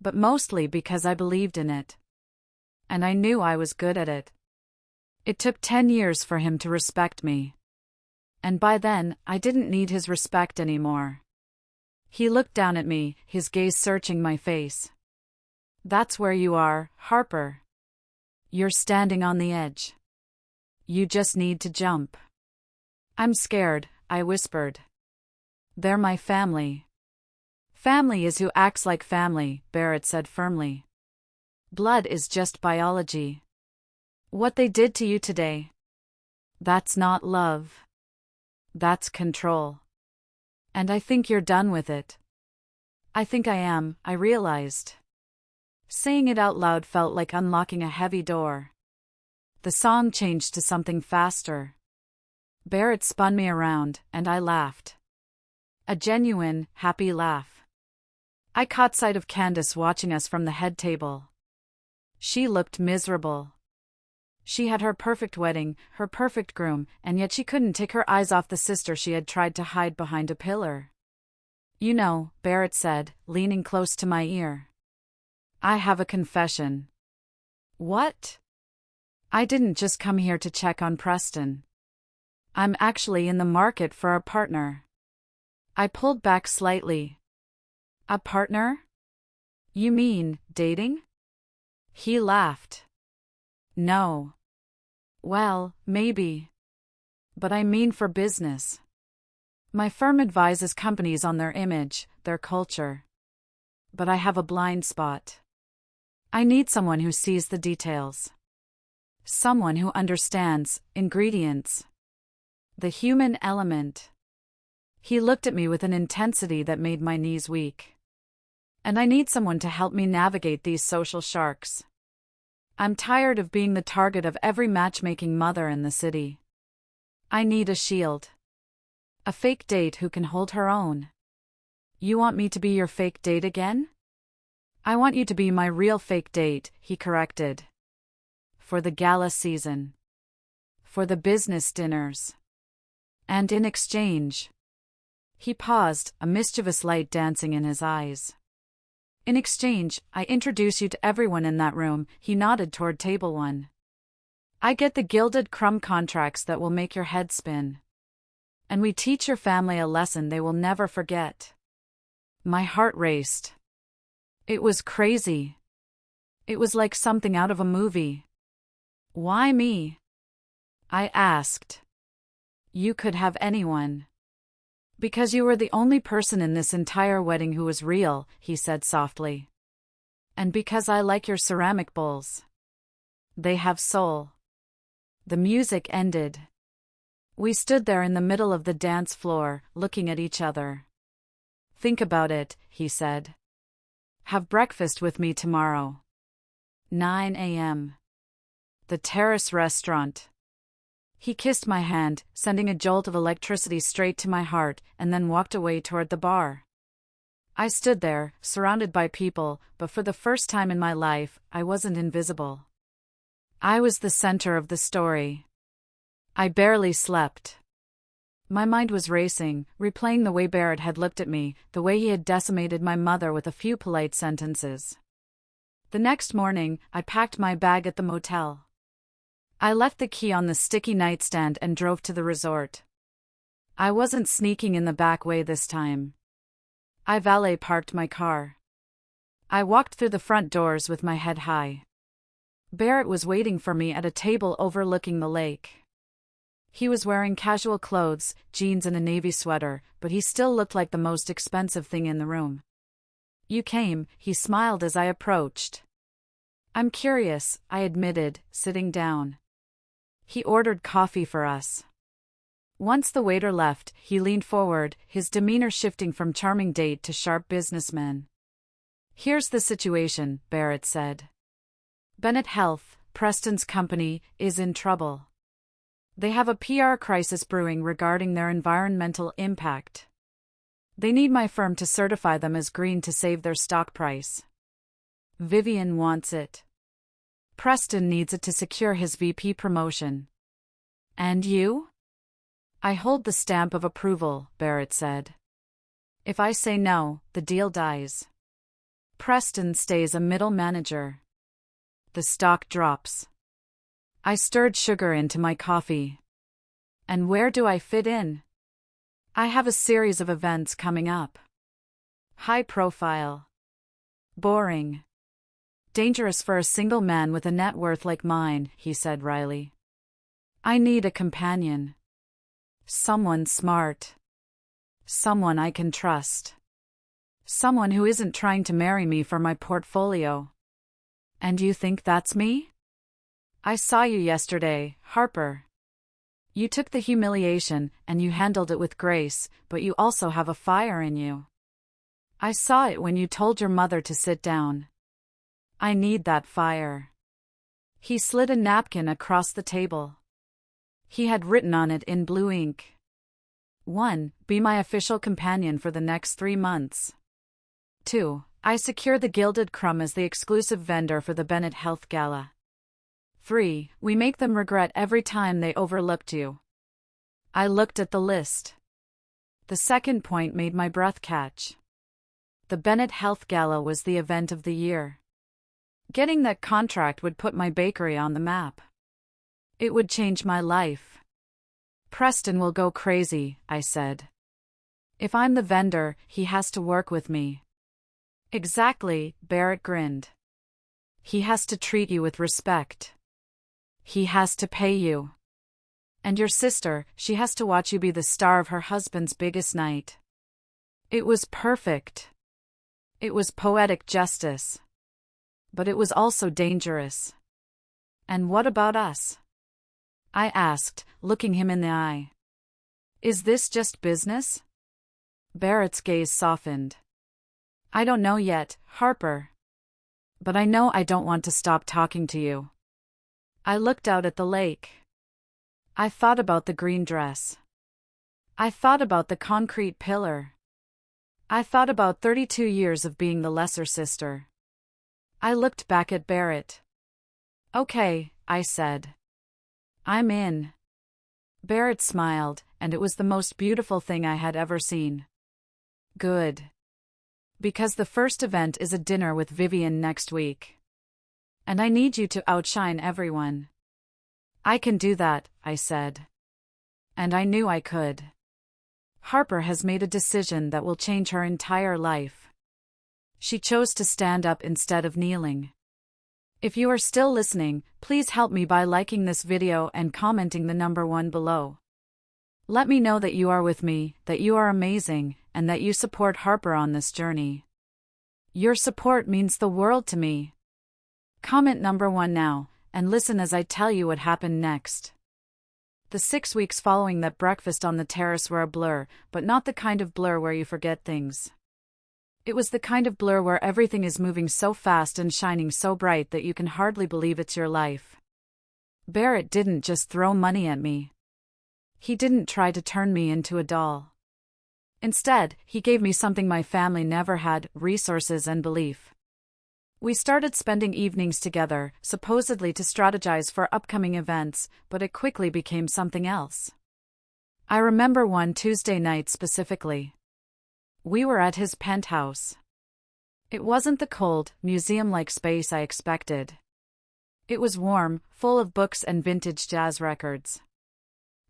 "But mostly because I believed in it. And I knew I was good at it. It took 10 years for him to respect me. And by then, I didn't need his respect anymore." He looked down at me, his gaze searching my face. "That's where you are, Harper. You're standing on the edge. You just need to jump." "I'm scared," I whispered. "They're my family." "Family is who acts like family," Barrett said firmly. "Blood is just biology. What they did to you today, that's not love. That's control. And I think you're done with it." "I think I am," I realized. Saying it out loud felt like unlocking a heavy door. The song changed to something faster. Barrett spun me around, and I laughed. A genuine, happy laugh. I caught sight of Candace watching us from the head table. She looked miserable. She had her perfect wedding, her perfect groom, and yet she couldn't take her eyes off the sister she had tried to hide behind a pillar. "You know," Barrett said, leaning close to my ear. "I have a confession." "What?" "I didn't just come here to check on Preston. I'm actually in the market for a partner." I pulled back slightly. "A partner? You mean, dating?" He laughed. "No. Well, maybe. But I mean for business. My firm advises companies on their image, their culture. But I have a blind spot. I need someone who sees the details. Someone who understands ingredients. The human element." He looked at me with an intensity that made my knees weak. "And I need someone to help me navigate these social sharks. I'm tired of being the target of every matchmaking mother in the city. I need a shield. A fake date who can hold her own." "You want me to be your fake date again?" "I want you to be my real fake date," he corrected. "For the gala season. For the business dinners. And in exchange..." He paused, a mischievous light dancing in his eyes. "In exchange, I introduce you to everyone in that room," he nodded toward table 1. "I get the gilded crumb contracts that will make your head spin. And we teach your family a lesson they will never forget." My heart raced. It was crazy. It was like something out of a movie. "Why me?" I asked. "You could have anyone." "Because you were the only person in this entire wedding who was real," he said softly. "And because I like your ceramic bowls. They have soul." The music ended. We stood there in the middle of the dance floor, looking at each other. "Think about it," he said. "Have breakfast with me tomorrow. 9 a.m. The Terrace Restaurant." He kissed my hand, sending a jolt of electricity straight to my heart, and then walked away toward the bar. I stood there, surrounded by people, but for the first time in my life, I wasn't invisible. I was the center of the story. I barely slept. My mind was racing, replaying the way Barrett had looked at me, the way he had decimated my mother with a few polite sentences. The next morning, I packed my bag at the motel. I left the key on the sticky nightstand and drove to the resort. I wasn't sneaking in the back way this time. I valet parked my car. I walked through the front doors with my head high. Barrett was waiting for me at a table overlooking the lake. He was wearing casual clothes, jeans and a navy sweater, but he still looked like the most expensive thing in the room. "You came," he smiled as I approached. "I'm curious," I admitted, sitting down. He ordered coffee for us. Once the waiter left, he leaned forward, his demeanor shifting from charming date to sharp businessman. "Here's the situation," Barrett said. "Bennett Health, Preston's company, is in trouble. They have a PR crisis brewing regarding their environmental impact. They need my firm to certify them as green to save their stock price. Vivian wants it. Preston needs it to secure his VP promotion. And you?" "I hold the stamp of approval," Barrett said. "If I say no, the deal dies. Preston stays a middle manager. The stock drops." I stirred sugar into my coffee. "And where do I fit in?" "I have a series of events coming up. High profile. Boring. Dangerous for a single man with a net worth like mine," he said wryly. "I need a companion. Someone smart. Someone I can trust. Someone who isn't trying to marry me for my portfolio." "And you think that's me?" "I saw you yesterday, Harper. You took the humiliation, and you handled it with grace, but you also have a fire in you. I saw it when you told your mother to sit down. I need that fire." He slid a napkin across the table. He had written on it in blue ink. 1. Be my official companion for the next 3 months. 2. I secure the Gilded Crumb as the exclusive vendor for the Bennett Health Gala. 3. We make them regret every time they overlooked you. I looked at the list. The second point made my breath catch. The Bennett Health Gala was the event of the year. Getting that contract would put my bakery on the map. It would change my life. "Preston will go crazy," I said. "If I'm the vendor, he has to work with me." "Exactly," Barrett grinned. "He has to treat you with respect. He has to pay you. And your sister, she has to watch you be the star of her husband's biggest night." It was perfect. It was poetic justice. But it was also dangerous. "And what about us?" I asked, looking him in the eye. "Is this just business?" Barrett's gaze softened. "I don't know yet, Harper. But I know I don't want to stop talking to you." I looked out at the lake. I thought about the green dress. I thought about the concrete pillar. I thought about 32 years of being the lesser sister. I looked back at Barrett. "Okay," I said. "I'm in." Barrett smiled, and it was the most beautiful thing I had ever seen. "Good. Because the first event is a dinner with Vivian next week. And I need you to outshine everyone." "I can do that," I said. And I knew I could. Harper has made a decision that will change her entire life. She chose to stand up instead of kneeling. If you are still listening, please help me by liking this video and commenting the number 1 below. Let me know that you are with me, that you are amazing, and that you support Harper on this journey. Your support means the world to me. Comment number 1 now, and listen as I tell you what happened next. The 6 weeks following that breakfast on the terrace were a blur, but not the kind of blur where you forget things. It was the kind of blur where everything is moving so fast and shining so bright that you can hardly believe it's your life. Barrett didn't just throw money at me. He didn't try to turn me into a doll. Instead, he gave me something my family never had: resources and belief. We started spending evenings together, supposedly to strategize for upcoming events, but it quickly became something else. I remember one Tuesday night specifically. We were at his penthouse. It wasn't the cold, museum-like space I expected. It was warm, full of books and vintage jazz records.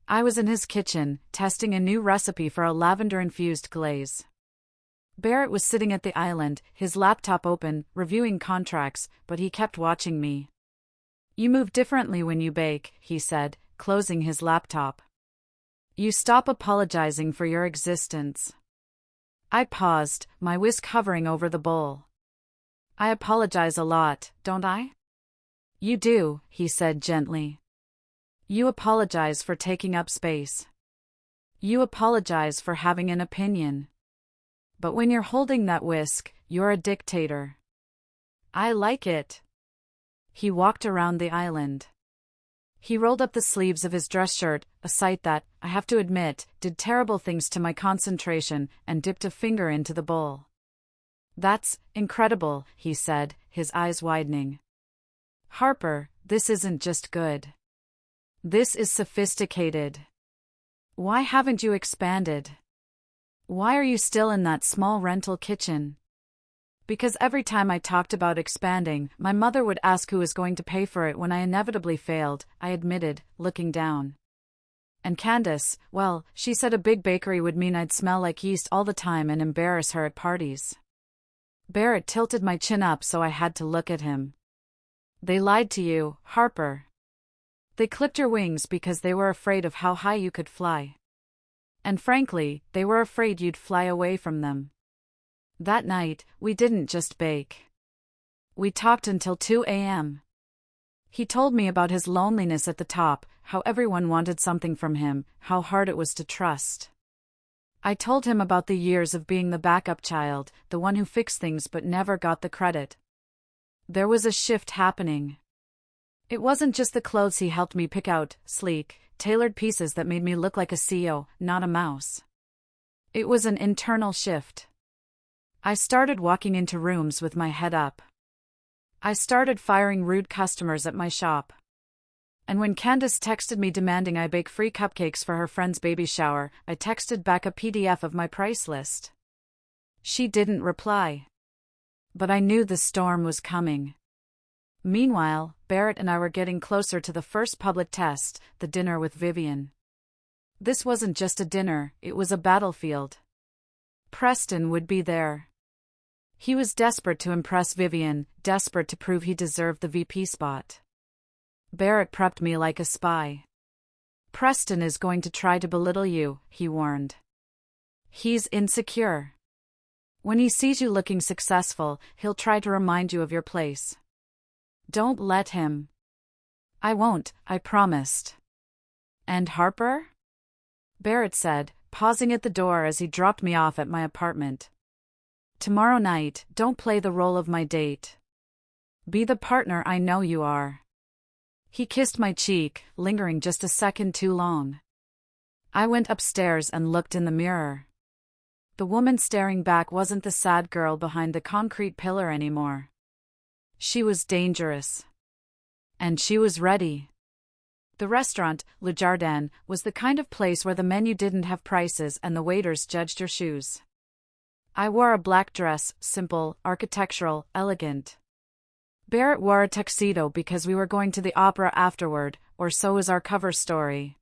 I was in his kitchen, testing a new recipe for a lavender-infused glaze. Barrett was sitting at the island, his laptop open, reviewing contracts, but he kept watching me. You move differently when you bake, he said, closing his laptop. You stop apologizing for your existence. I paused, my whisk hovering over the bowl. I apologize a lot, don't I? You do, he said gently. You apologize for taking up space. You apologize for having an opinion. But when you're holding that whisk, you're a dictator. I like it. He walked around the island. He rolled up the sleeves of his dress shirt, a sight that, I have to admit, did terrible things to my concentration, and dipped a finger into the bowl. That's incredible, he said, his eyes widening. Harper, this isn't just good. This is sophisticated. Why haven't you expanded? Why are you still in that small rental kitchen? Because every time I talked about expanding, my mother would ask who was going to pay for it when I inevitably failed, I admitted, looking down. And Candace, well, she said a big bakery would mean I'd smell like yeast all the time and embarrass her at parties. Barrett tilted my chin up so I had to look at him. They lied to you, Harper. They clipped your wings because they were afraid of how high you could fly. And frankly, they were afraid you'd fly away from them. That night, we didn't just bake. We talked until 2 a.m. He told me about his loneliness at the top, how everyone wanted something from him, how hard it was to trust. I told him about the years of being the backup child, the one who fixed things but never got the credit. There was a shift happening. It wasn't just the clothes he helped me pick out, sleek, tailored pieces that made me look like a CEO, not a mouse. It was an internal shift. I started walking into rooms with my head up. I started firing rude customers at my shop. And when Candace texted me demanding I bake free cupcakes for her friend's baby shower, I texted back a PDF of my price list. She didn't reply. But I knew the storm was coming. Meanwhile, Barrett and I were getting closer to the first public test, the dinner with Vivian. This wasn't just a dinner, it was a battlefield. Preston would be there. He was desperate to impress Vivian, desperate to prove he deserved the VP spot. Barrett prepped me like a spy. Preston is going to try to belittle you, he warned. He's insecure. When he sees you looking successful, he'll try to remind you of your place. Don't let him. I won't, I promised. And Harper? Barrett said, pausing at the door as he dropped me off at my apartment. Tomorrow night, don't play the role of my date. Be the partner I know you are. He kissed my cheek, lingering just a second too long. I went upstairs and looked in the mirror. The woman staring back wasn't the sad girl behind the concrete pillar anymore. She was dangerous. And she was ready. The restaurant, Le Jardin, was the kind of place where the menu didn't have prices and the waiters judged your shoes. I wore a black dress, simple, architectural, elegant. Barrett wore a tuxedo because we were going to the opera afterward, or so was our cover story.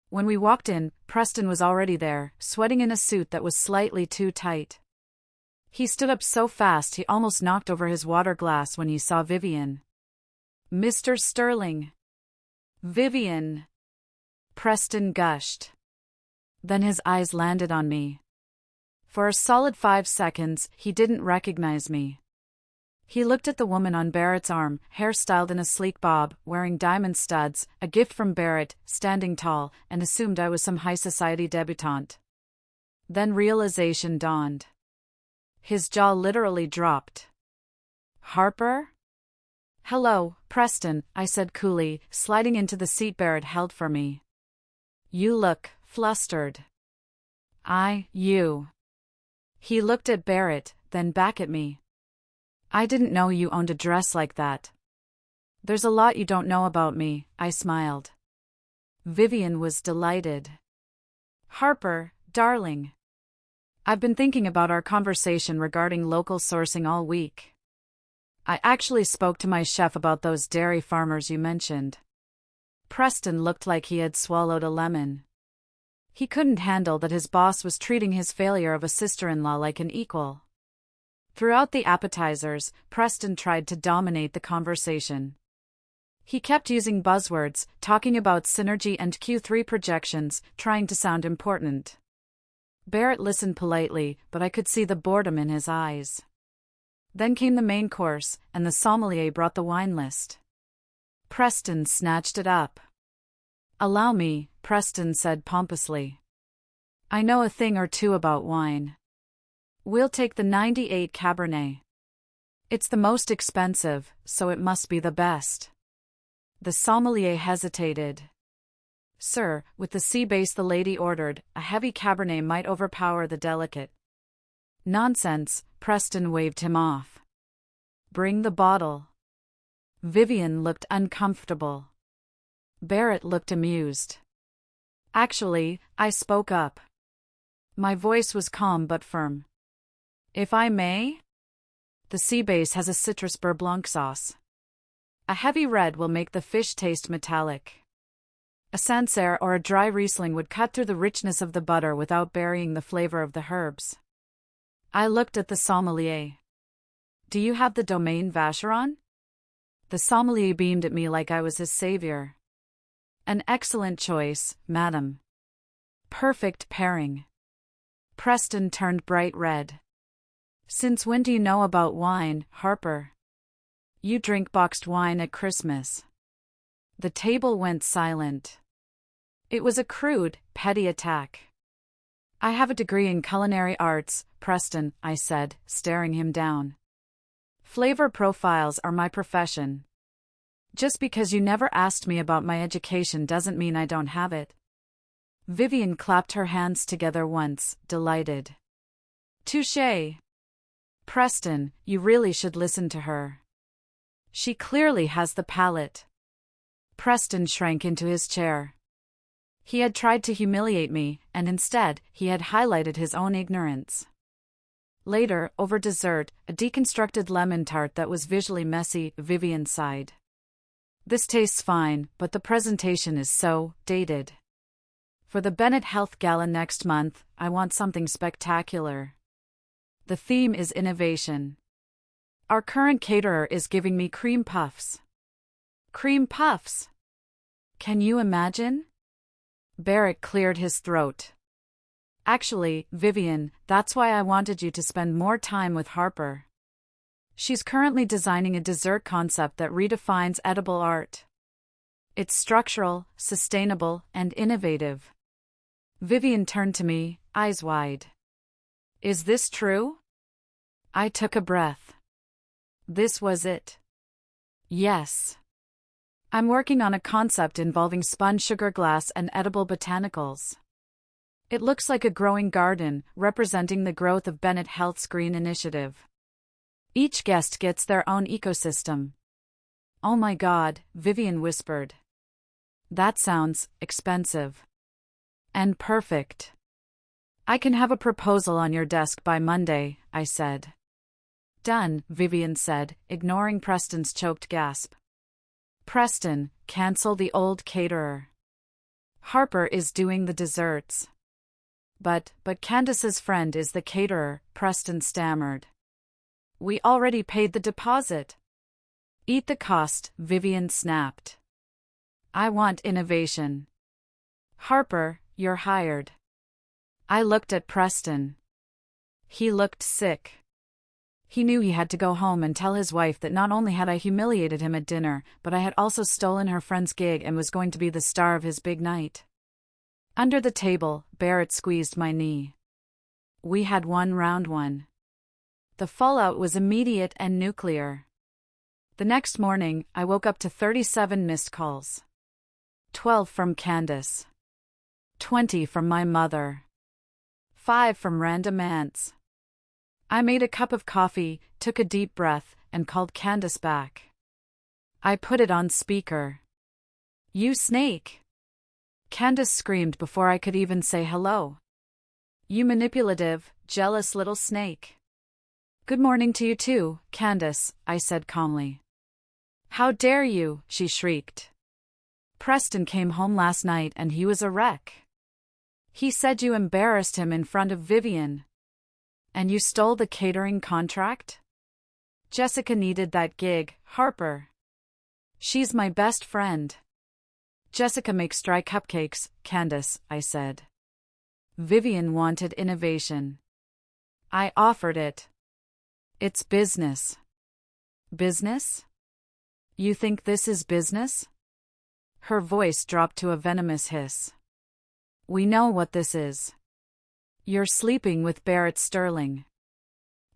When we walked in, Preston was already there, sweating in a suit that was slightly too tight. He stood up so fast he almost knocked over his water glass when he saw Vivian. Mr. Sterling. Vivian. Preston gushed. Then his eyes landed on me. For a solid 5 seconds, he didn't recognize me. He looked at the woman on Barrett's arm, hairstyled in a sleek bob, wearing diamond studs, a gift from Barrett, standing tall, and assumed I was some high society debutante. Then realization dawned. His jaw literally dropped. Harper? Hello, Preston, I said coolly, sliding into the seat Barrett held for me. You look flustered. You. He looked at Barrett, then back at me. I didn't know you owned a dress like that. There's a lot you don't know about me, I smiled. Vivian was delighted. Harper, darling. I've been thinking about our conversation regarding local sourcing all week. I actually spoke to my chef about those dairy farmers you mentioned. Preston looked like he had swallowed a lemon. He couldn't handle that his boss was treating his failure of a sister-in-law like an equal. Throughout the appetizers, Preston tried to dominate the conversation. He kept using buzzwords, talking about synergy and Q3 projections, trying to sound important. Barrett listened politely, but I could see the boredom in his eyes. Then came the main course, and the sommelier brought the wine list. Preston snatched it up. "Allow me," Preston said pompously. "I know a thing or two about wine. We'll take the 98 Cabernet. It's the most expensive, so it must be the best." The sommelier hesitated. "Sir, with the sea base the lady ordered, a heavy Cabernet might overpower the delicate." "Nonsense," Preston waved him off. "Bring the bottle." Vivian looked uncomfortable. Barrett looked amused. "Actually," I spoke up. My voice was calm but firm. "If I may? The sea base has a citrus beurre blanc sauce. A heavy red will make the fish taste metallic. A Sancerre or a dry Riesling would cut through the richness of the butter without burying the flavor of the herbs." I looked at the sommelier. "Do you have the Domaine Vacheron?" The sommelier beamed at me like I was his savior. "An excellent choice, madam. Perfect pairing." Preston turned bright red. "Since when do you know about wine, Harper? You drink boxed wine at Christmas." The table went silent. It was a crude, petty attack. "I have a degree in culinary arts, Preston," I said, staring him down. "Flavor profiles are my profession. Just because you never asked me about my education doesn't mean I don't have it." Vivian clapped her hands together once, delighted. "Touché. Preston, you really should listen to her. She clearly has the palate." Preston shrank into his chair. He had tried to humiliate me, and instead, he had highlighted his own ignorance. Later, over dessert, a deconstructed lemon tart that was visually messy, Vivian sighed. "This tastes fine, but the presentation is so dated. For the Bennett Health Gala next month, I want something spectacular. The theme is innovation. Our current caterer is giving me cream puffs." "Cream puffs? Can you imagine?" Barrett cleared his throat. "Actually, Vivian, that's why I wanted you to spend more time with Harper. She's currently designing a dessert concept that redefines edible art. It's structural, sustainable, and innovative." Vivian turned to me, eyes wide. "Is this true?" I took a breath. This was it. Yes. I'm working on a concept involving spun sugar glass and edible botanicals. It looks like a growing garden, representing the growth of Bennett Health's green initiative. Each guest gets their own ecosystem. "Oh my God," Vivian whispered. "That sounds expensive. And perfect." "I can have a proposal on your desk by Monday," I said. "Done," Vivian said, ignoring Preston's choked gasp. "Preston, cancel the old caterer. Harper is doing the desserts." But Candace's friend is the caterer," Preston stammered. "We already paid the deposit." "Eat the cost," Vivian snapped. "I want innovation. Harper, you're hired." I looked at Preston. He looked sick. He knew he had to go home and tell his wife that not only had I humiliated him at dinner, but I had also stolen her friend's gig and was going to be the star of his big night. Under the table, Barrett squeezed my knee. We had won round one. The fallout was immediate and nuclear. The next morning, I woke up to 37 missed calls. 12 from Candace. 20 from my mother. 5 from random aunts. I made a cup of coffee, took a deep breath, and called Candace back. I put it on speaker. "You snake!" Candace screamed before I could even say hello. "You manipulative, jealous little snake." "Good morning to you too, Candace," I said calmly. "How dare you!" she shrieked. "Preston came home last night and he was a wreck. He said you embarrassed him in front of Vivian. And you stole the catering contract? Jessica needed that gig, Harper. She's my best friend. Jessica makes dry cupcakes, Candace, I said. Vivian wanted innovation. I offered it. It's business. Business? You think this is business? Her voice dropped to a venomous hiss. We know what this is. You're sleeping with Barrett Sterling.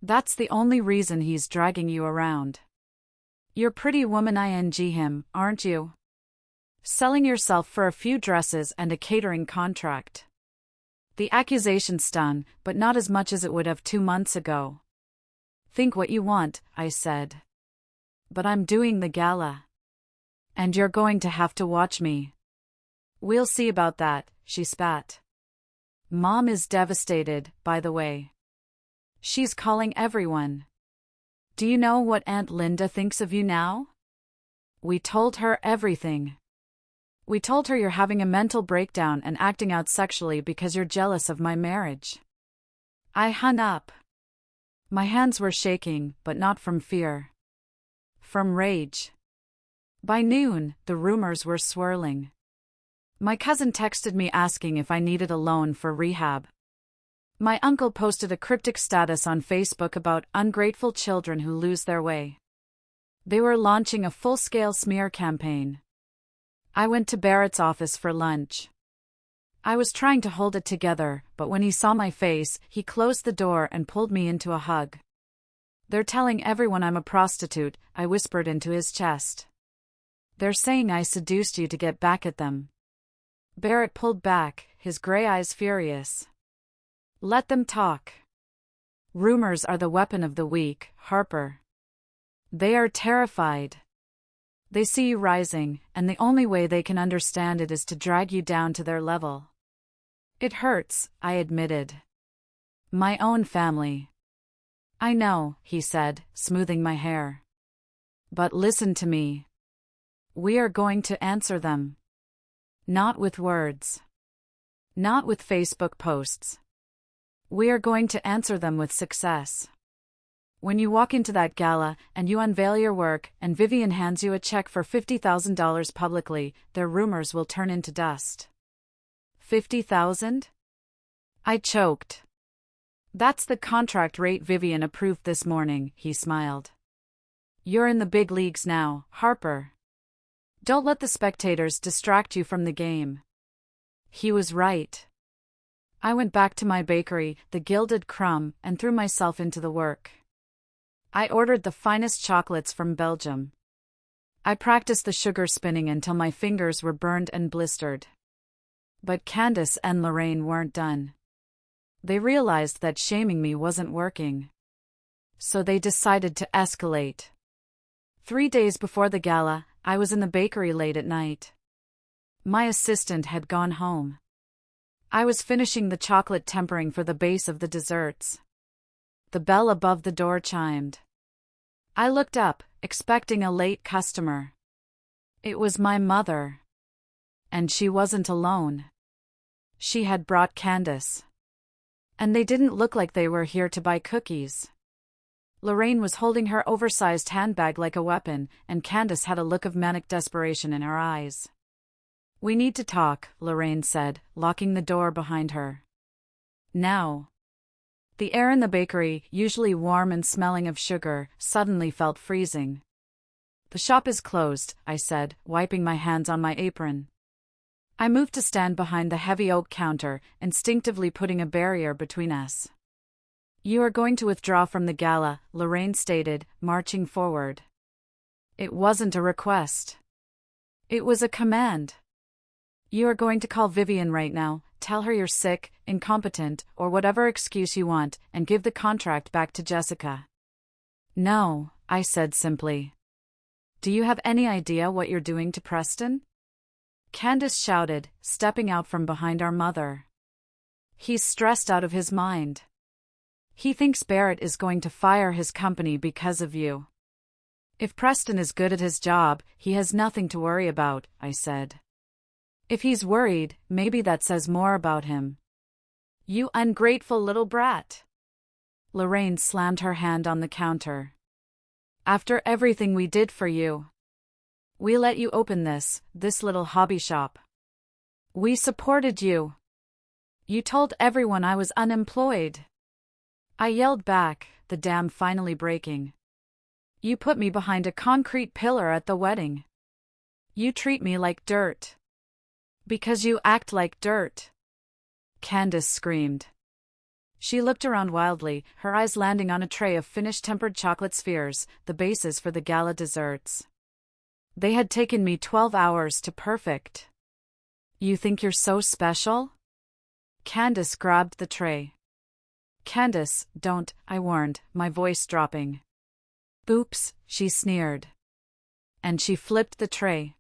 That's the only reason he's dragging you around. You're Pretty Woman ing him, aren't you? Selling yourself for a few dresses and a catering contract. The accusation stung, but not as much as it would have 2 months ago. Think what you want, I said. But I'm doing the gala. And you're going to have to watch me. We'll see about that, she spat. Mom is devastated, by the way. She's calling everyone. Do you know what Aunt Linda thinks of you now? We told her everything. We told her you're having a mental breakdown and acting out sexually because you're jealous of my marriage. I hung up. My hands were shaking, but not from fear. From rage. By noon, the rumors were swirling. My cousin texted me asking if I needed a loan for rehab. My uncle posted a cryptic status on Facebook about ungrateful children who lose their way. They were launching a full-scale smear campaign. I went to Barrett's office for lunch. I was trying to hold it together, but when he saw my face, he closed the door and pulled me into a hug. They're telling everyone I'm a prostitute, I whispered into his chest. They're saying I seduced you to get back at them. Barrett pulled back, his gray eyes furious. Let them talk. Rumors are the weapon of the weak, Harper. They are terrified. They see you rising, and the only way they can understand it is to drag you down to their level. It hurts, I admitted. My own family. I know, he said, smoothing my hair. But listen to me. We are going to answer them. Not with words. Not with Facebook posts. We are going to answer them with success. When you walk into that gala, and you unveil your work, and Vivian hands you a check for $50,000 publicly, their rumors will turn into dust. 50,000? I choked. That's the contract rate Vivian approved this morning, he smiled. You're in the big leagues now, Harper. Don't let the spectators distract you from the game. He was right. I went back to my bakery, the Gilded Crumb, and threw myself into the work. I ordered the finest chocolates from Belgium. I practiced the sugar spinning until my fingers were burned and blistered. But Candace and Lorraine weren't done. They realized that shaming me wasn't working. So they decided to escalate. 3 days before the gala, I was in the bakery late at night. My assistant had gone home. I was finishing the chocolate tempering for the base of the desserts. The bell above the door chimed. I looked up, expecting a late customer. It was my mother. And she wasn't alone. She had brought Candace. And they didn't look like they were here to buy cookies. Lorraine was holding her oversized handbag like a weapon, and Candace had a look of manic desperation in her eyes. We need to talk, Lorraine said, locking the door behind her. Now. The air in the bakery, usually warm and smelling of sugar, suddenly felt freezing. The shop is closed, I said, wiping my hands on my apron. I moved to stand behind the heavy oak counter, instinctively putting a barrier between us. You are going to withdraw from the gala, Lorraine stated, marching forward. It wasn't a request. It was a command. You are going to call Vivian right now, tell her you're sick, incompetent, or whatever excuse you want, and give the contract back to Jessica. No, I said simply. Do you have any idea what you're doing to Preston? Candace shouted, stepping out from behind our mother. He's stressed out of his mind. He thinks Barrett is going to fire his company because of you. If Preston is good at his job, he has nothing to worry about, I said. If he's worried, maybe that says more about him. You ungrateful little brat. Lorraine slammed her hand on the counter. After everything we did for you. We let you open this little hobby shop. We supported you. You told everyone I was unemployed. I yelled back, the dam finally breaking. You put me behind a concrete pillar at the wedding. You treat me like dirt. Because you act like dirt. Candace screamed. She looked around wildly, her eyes landing on a tray of finished tempered chocolate spheres, the bases for the gala desserts. They had taken me 12 hours to perfect. You think you're so special? Candace grabbed the tray. Candace, don't, I warned, my voice dropping. Oops, she sneered. And she flipped the tray.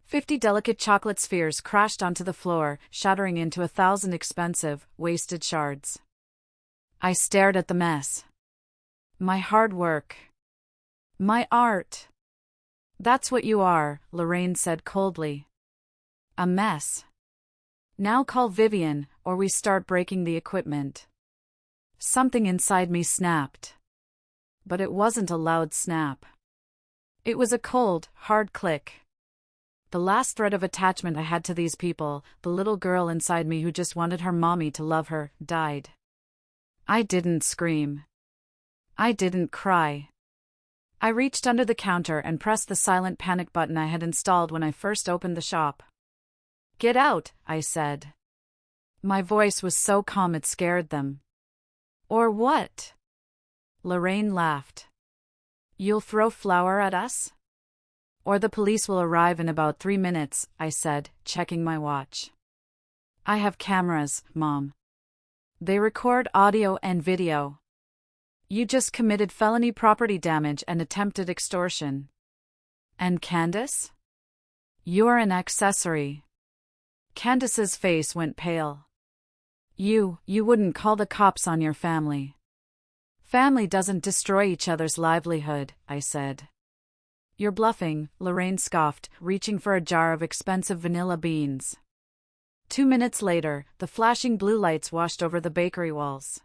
50 delicate chocolate spheres crashed onto the floor, shattering into 1,000 expensive, wasted shards. I stared at the mess. My hard work. My art. That's what you are, Lorraine said coldly. A mess. Now call Vivian, or we start breaking the equipment. Something inside me snapped. But it wasn't a loud snap. It was a cold, hard click. The last thread of attachment I had to these people, the little girl inside me who just wanted her mommy to love her, died. I didn't scream. I didn't cry. I reached under the counter and pressed the silent panic button I had installed when I first opened the shop. Get out, I said. My voice was so calm it scared them. Or what? Lorraine laughed. You'll throw flour at us? Or the police will arrive in about 3 minutes, I said, checking my watch. I have cameras, Mom. They record audio and video. You just committed felony property damage and attempted extortion. And Candace? You're an accessory. Candace's face went pale. You wouldn't call the cops on your family. Family doesn't destroy each other's livelihood, I said. You're bluffing, Lorraine scoffed, reaching for a jar of expensive vanilla beans. 2 minutes later, the flashing blue lights washed over the bakery walls.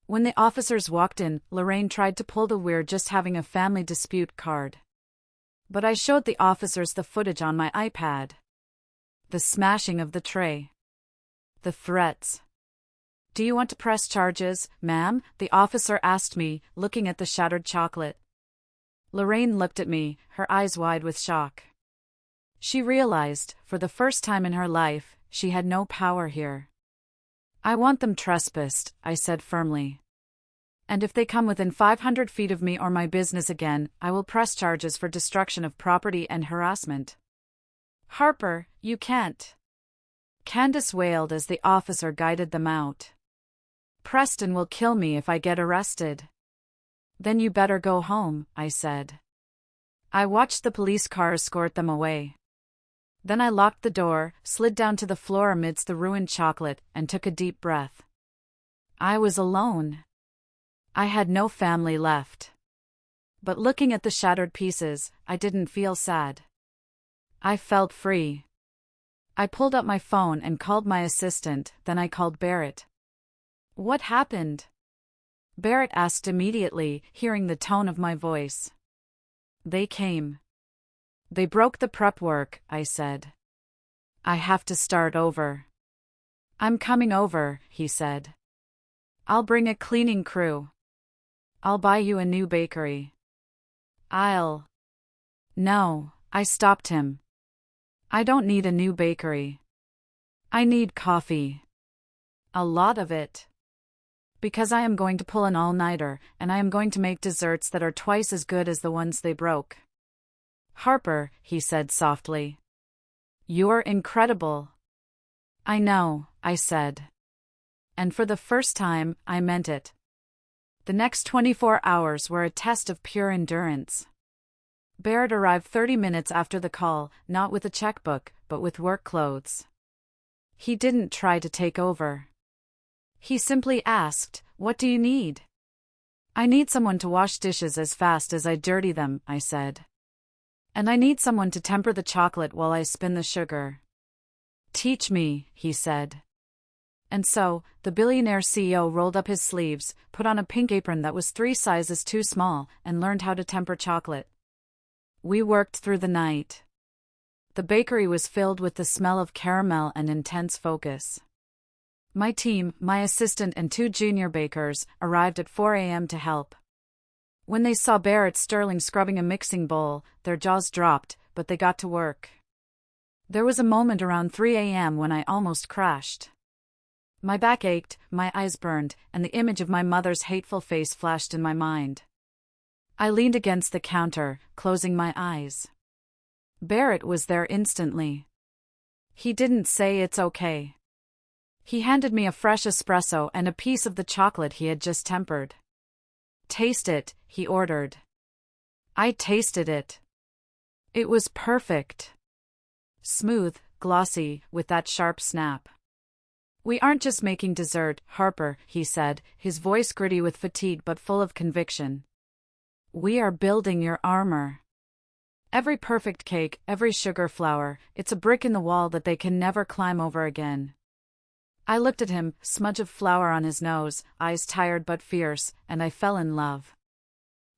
When the officers walked in, Lorraine tried to pull the "we're just having a family dispute" card. But I showed the officers the footage on my iPad. The smashing of the tray. The threats. Do you want to press charges, ma'am? The officer asked me, looking at the shattered chocolate. Lorraine looked at me, her eyes wide with shock. She realized, for the first time in her life, she had no power here. I want them trespassed, I said firmly. And if they come within 500 feet of me or my business again, I will press charges for destruction of property and harassment. Harper, you can't. Candace wailed as the officer guided them out. Preston will kill me if I get arrested. Then you better go home, I said. I watched the police car escort them away. Then I locked the door, slid down to the floor amidst the ruined chocolate, and took a deep breath. I was alone. I had no family left. But looking at the shattered pieces, I didn't feel sad. I felt free. I pulled up my phone and called my assistant, then I called Barrett. What happened? Barrett asked immediately, hearing the tone of my voice. They came. They broke the prep work, I said. I have to start over. I'm coming over, he said. I'll bring a cleaning crew. I'll buy you a new bakery. No, I stopped him. I don't need a new bakery. I need coffee. A lot of it. Because I am going to pull an all-nighter, and I am going to make desserts that are twice as good as the ones they broke. Harper, he said softly. You're incredible. I know, I said. And for the first time, I meant it. The next 24 hours were a test of pure endurance. Barrett arrived 30 minutes after the call, not with a checkbook, but with work clothes. He didn't try to take over. He simply asked, "What do you need?" I need someone to wash dishes as fast as I dirty them, I said. And I need someone to temper the chocolate while I spin the sugar. Teach me, he said. And so, the Billionaire CEO rolled up his sleeves, put on a pink apron that was 3 sizes too small, and learned how to temper chocolate. We worked through the night. The bakery was filled with the smell of caramel and intense focus. My team, my assistant and 2 junior bakers, arrived at 4 a.m. to help. When they saw Barrett Sterling scrubbing a mixing bowl, their jaws dropped, but they got to work. There was a moment around 3 a.m. when I almost crashed. My back ached, my eyes burned, and the image of my mother's hateful face flashed in my mind. I leaned against the counter, closing my eyes. Barrett was there instantly. He didn't say it's okay. He handed me a fresh espresso and a piece of the chocolate he had just tempered. "Taste it," he ordered. I tasted it. It was perfect. Smooth, glossy, with that sharp snap. "We aren't just making dessert, Harper," he said, his voice gritty with fatigue but full of conviction. "We are building your armor. Every perfect cake, every sugar flower, it's a brick in the wall that they can never climb over again." I looked at him, smudge of flour on his nose, eyes tired but fierce, and I fell in love.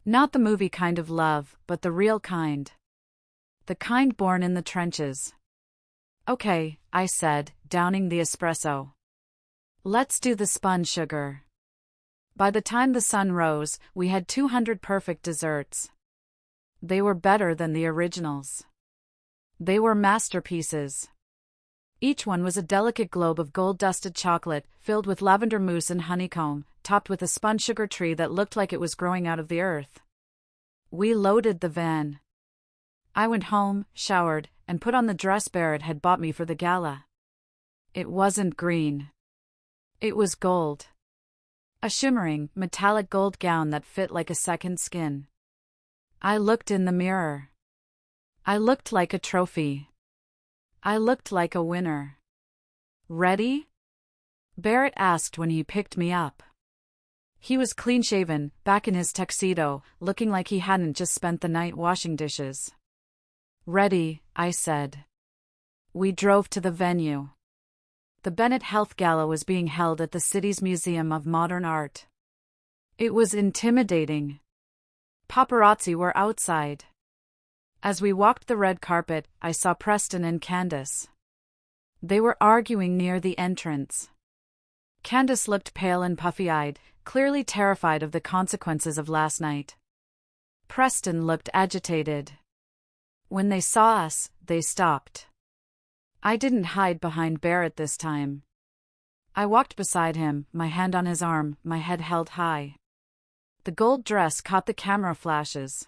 Not the movie kind of love, but the real kind. The kind born in the trenches. "Okay," I said, downing the espresso. "Let's do the spun sugar." By the time the sun rose, we had 200 perfect desserts. They were better than the originals. They were masterpieces. Each one was a delicate globe of gold-dusted chocolate, filled with lavender mousse and honeycomb, topped with a spun sugar tree that looked like it was growing out of the earth. We loaded the van. I went home, showered, and put on the dress Barrett had bought me for the gala. It wasn't green. It was gold. A shimmering, metallic gold gown that fit like a second skin. I looked in the mirror. I looked like a trophy. I looked like a winner. "Ready?" Barrett asked when he picked me up. He was clean-shaven, back in his tuxedo, looking like he hadn't just spent the night washing dishes. "Ready," I said. We drove to the venue. The Bennett Health Gala was being held at the city's Museum of Modern Art. It was intimidating. Paparazzi were outside. As we walked the red carpet, I saw Preston and Candace. They were arguing near the entrance. Candace looked pale and puffy-eyed, clearly terrified of the consequences of last night. Preston looked agitated. When they saw us, they stopped. I didn't hide behind Barrett this time. I walked beside him, my hand on his arm, my head held high. The gold dress caught the camera flashes.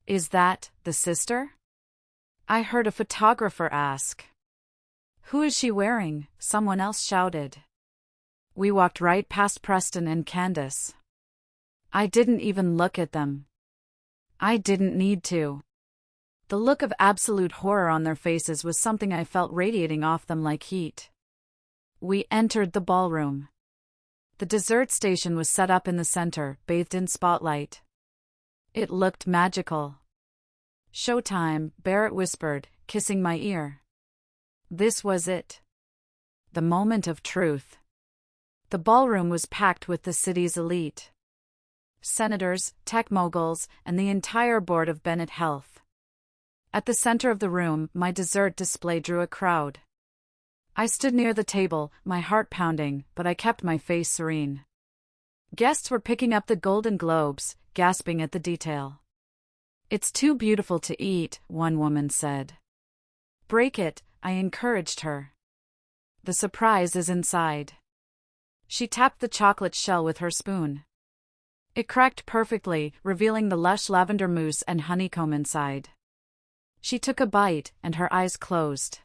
"Is that the sister?" I heard a photographer ask. "Who is she wearing?" someone else shouted. We walked right past Preston and Candace. I didn't even look at them. I didn't need to. The look of absolute horror on their faces was something I felt radiating off them like heat. We entered the ballroom. The dessert station was set up in the center, bathed in spotlight. It looked magical. "Showtime," Barrett whispered, kissing my ear. This was it. The moment of truth. The ballroom was packed with the city's elite. Senators, tech moguls, and the entire board of Bennett Health. At the center of the room, my dessert display drew a crowd. I stood near the table, my heart pounding, but I kept my face serene. Guests were picking up the Golden Globes, gasping at the detail. "It's too beautiful to eat," one woman said. "Break it," I encouraged her. "The surprise is inside." She tapped the chocolate shell with her spoon. It cracked perfectly, revealing the lush lavender mousse and honeycomb inside. She took a bite, and her eyes closed.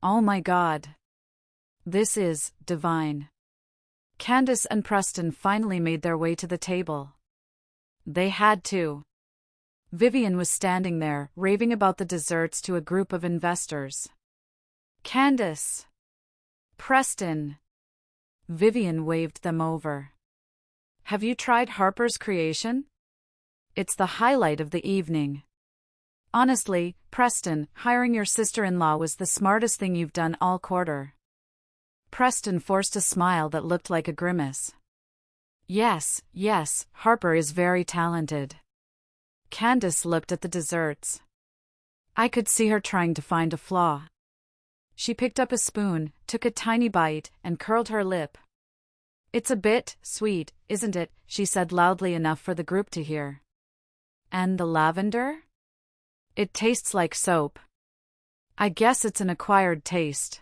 "Oh my God. This is divine." Candace and Preston finally made their way to the table. They had to. Vivian was standing there, raving about the desserts to a group of investors. "Candace! Preston!" Vivian waved them over. "Have you tried Harper's creation? It's the highlight of the evening." "Honestly, Preston, hiring your sister-in-law was the smartest thing you've done all quarter." Preston forced a smile that looked like a grimace. Yes, Harper is very talented. Candace looked at the desserts. I could see her trying to find a flaw. She picked up a spoon, took a tiny bite, and curled her lip. It's a bit sweet, isn't it? She said loudly enough for the group to hear. And the lavender? It tastes like soap. I guess it's an acquired taste.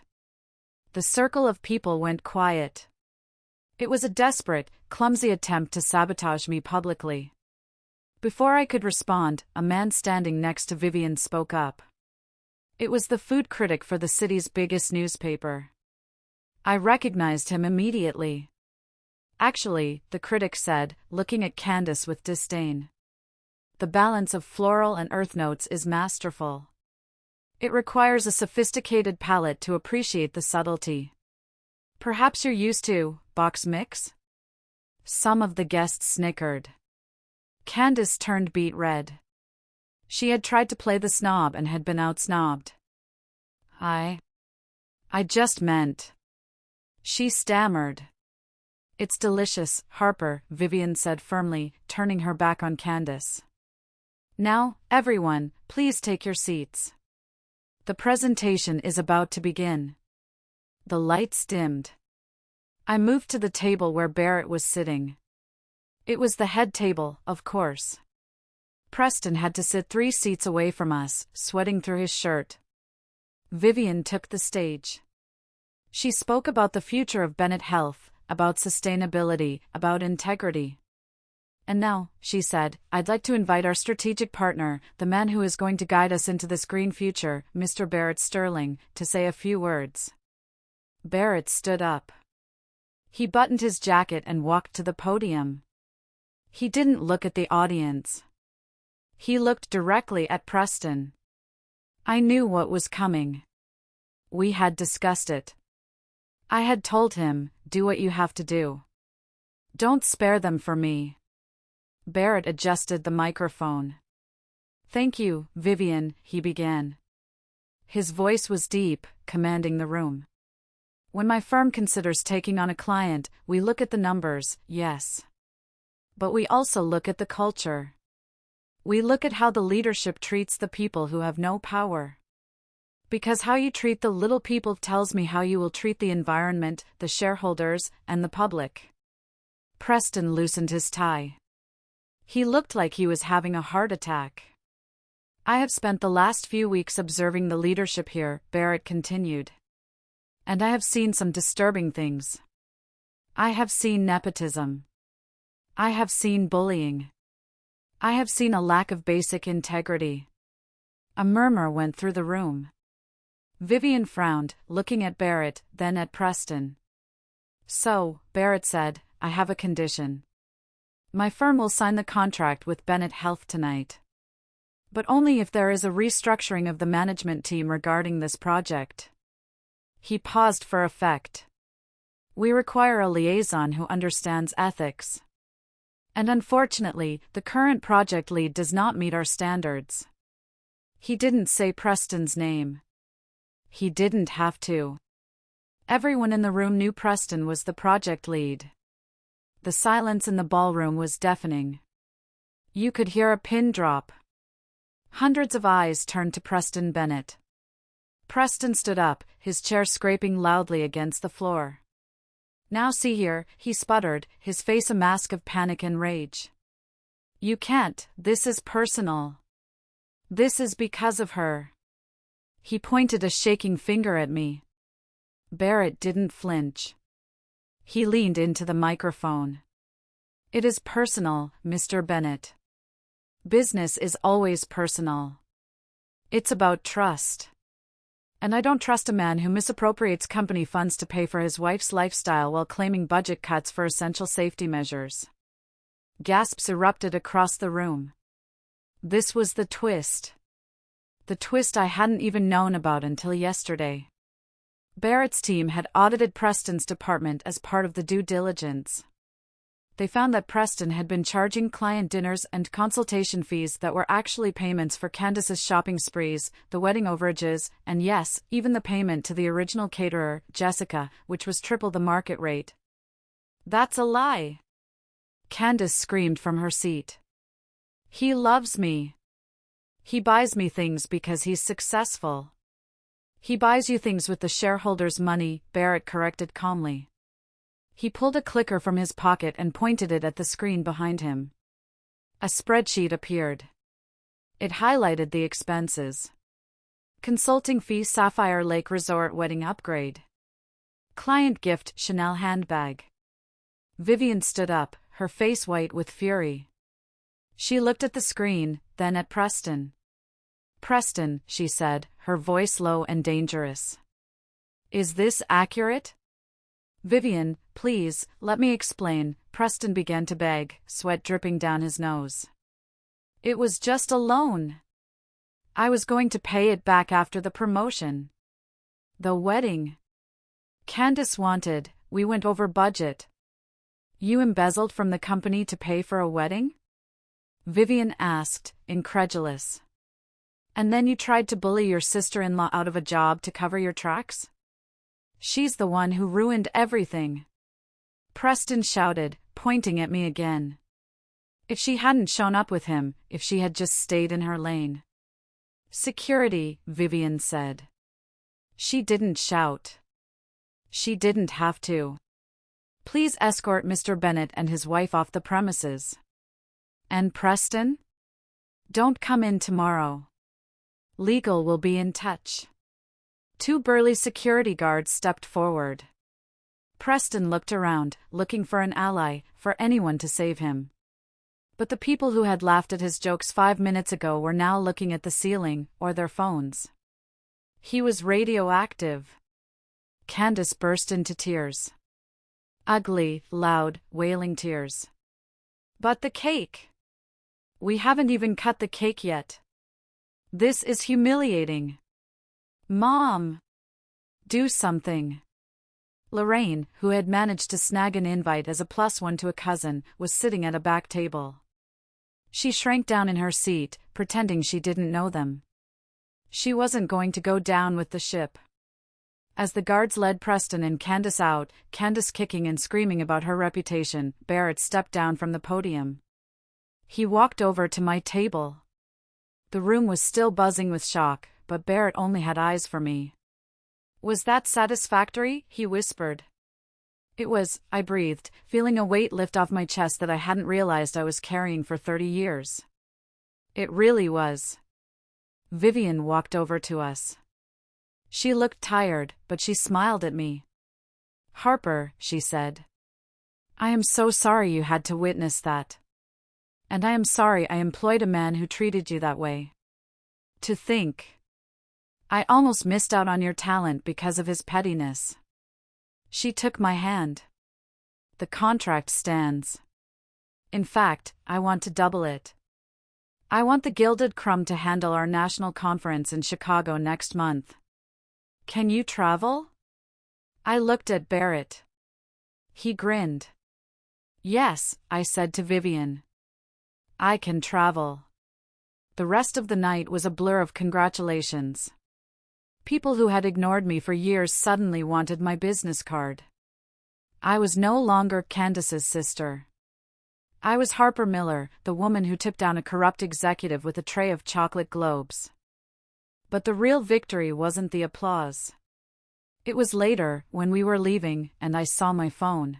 The circle of people went quiet. It was a desperate, clumsy attempt to sabotage me publicly. Before I could respond, a man standing next to Vivian spoke up. It was the food critic for the city's biggest newspaper. I recognized him immediately. Actually, the critic said, looking at Candace with disdain. The balance of floral and earth notes is masterful. It requires a sophisticated palate to appreciate the subtlety. Perhaps you're used to box mix? Some of the guests snickered. Candace turned beet red. She had tried to play the snob and had been outsnobbed. I just meant. She stammered. It's delicious, Harper, Vivian said firmly, turning her back on Candace. Now, everyone, please take your seats. The presentation is about to begin. The lights dimmed. I moved to the table where Barrett was sitting. It was the head table, of course. Preston had to sit 3 seats away from us, sweating through his shirt. Vivian took the stage. She spoke about the future of Bennett Health, about sustainability, about integrity. And now, she said, I'd like to invite our strategic partner, the man who is going to guide us into this green future, Mr. Barrett Sterling, to say a few words. Barrett stood up. He buttoned his jacket and walked to the podium. He didn't look at the audience. He looked directly at Preston. I knew what was coming. We had discussed it. I had told him, do what you have to do. Don't spare them for me. Barrett adjusted the microphone. Thank you, Vivian, he began. His voice was deep, commanding the room. When my firm considers taking on a client, we look at the numbers, yes. But we also look at the culture. We look at how the leadership treats the people who have no power. Because how you treat the little people tells me how you will treat the environment, the shareholders, and the public. Preston loosened his tie. He looked like he was having a heart attack. I have spent the last few weeks observing the leadership here, Barrett continued. And I have seen some disturbing things. I have seen nepotism. I have seen bullying. I have seen a lack of basic integrity. A murmur went through the room. Vivian frowned, looking at Barrett, then at Preston. So, Barrett said, I have a condition. My firm will sign the contract with Bennett Health tonight. But only if there is a restructuring of the management team regarding this project. He paused for effect. We require a liaison who understands ethics. And unfortunately, the current project lead does not meet our standards. He didn't say Preston's name. He didn't have to. Everyone in the room knew Preston was the project lead. The silence in the ballroom was deafening. You could hear a pin drop. Hundreds of eyes turned to Preston Bennett. Preston stood up, his chair scraping loudly against the floor. Now see here, he sputtered, his face a mask of panic and rage. You can't, this is personal. This is because of her. He pointed a shaking finger at me. Barrett didn't flinch. He leaned into the microphone. It is personal, Mr. Bennett. Business is always personal. It's about trust. And I don't trust a man who misappropriates company funds to pay for his wife's lifestyle while claiming budget cuts for essential safety measures. Gasps erupted across the room. This was the twist. The twist I hadn't even known about until yesterday. Barrett's team had audited Preston's department as part of the due diligence. They found that Preston had been charging client dinners and consultation fees that were actually payments for Candace's shopping sprees, the wedding overages, and yes, even the payment to the original caterer, Jessica, which was triple the market rate. That's a lie! Candace screamed from her seat. He loves me. He buys me things because he's successful. He buys you things with the shareholders' money, Barrett corrected calmly. He pulled a clicker from his pocket and pointed it at the screen behind him. A spreadsheet appeared. It highlighted the expenses. Consulting fee Sapphire Lake Resort wedding upgrade. Client gift Chanel handbag. Vivian stood up, her face white with fury. She looked at the screen, then at Preston. Preston, she said, her voice low and dangerous. Is this accurate? Vivian, please, let me explain, Preston began to beg, sweat dripping down his nose. It was just a loan. I was going to pay it back after the promotion. The wedding. Candace wanted, we went over budget. You embezzled from the company to pay for a wedding? Vivian asked, incredulous. And then you tried to bully your sister-in-law out of a job to cover your tracks? She's the one who ruined everything. Preston shouted, pointing at me again. If she hadn't shown up with him, if she had just stayed in her lane. Security, Vivian said. She didn't shout. She didn't have to. Please escort Mr. Bennett and his wife off the premises. And Preston? Don't come in tomorrow. Legal will be in touch. Two burly security guards stepped forward. Preston looked around, looking for an ally, for anyone to save him. But the people who had laughed at his jokes 5 minutes ago were now looking at the ceiling, or their phones. He was radioactive. Candace burst into tears. Ugly, loud, wailing tears. But the cake! We haven't even cut the cake yet. This is humiliating. Mom! Do something. Lorraine, who had managed to snag an invite as a +1 to a cousin, was sitting at a back table. She shrank down in her seat, pretending she didn't know them. She wasn't going to go down with the ship. As the guards led Preston and Candace out, Candace kicking and screaming about her reputation, Barrett stepped down from the podium. He walked over to my table. The room was still buzzing with shock, but Barrett only had eyes for me. Was that satisfactory? He whispered. It was, I breathed, feeling a weight lift off my chest that I hadn't realized I was carrying for 30 years. It really was. Vivian walked over to us. She looked tired, but she smiled at me. Harper, she said. I am so sorry you had to witness that. And I am sorry I employed a man who treated you that way. To think. I almost missed out on your talent because of his pettiness. She took my hand. The contract stands. In fact, I want to double it. I want the Gilded Crumb to handle our national conference in Chicago next month. Can you travel? I looked at Barrett. He grinned. Yes, I said to Vivian. I can travel. The rest of the night was a blur of congratulations. People who had ignored me for years suddenly wanted my business card. I was no longer Candace's sister. I was Harper Miller, the woman who tipped down a corrupt executive with a tray of chocolate globes. But the real victory wasn't the applause. It was later, when we were leaving, and I saw my phone.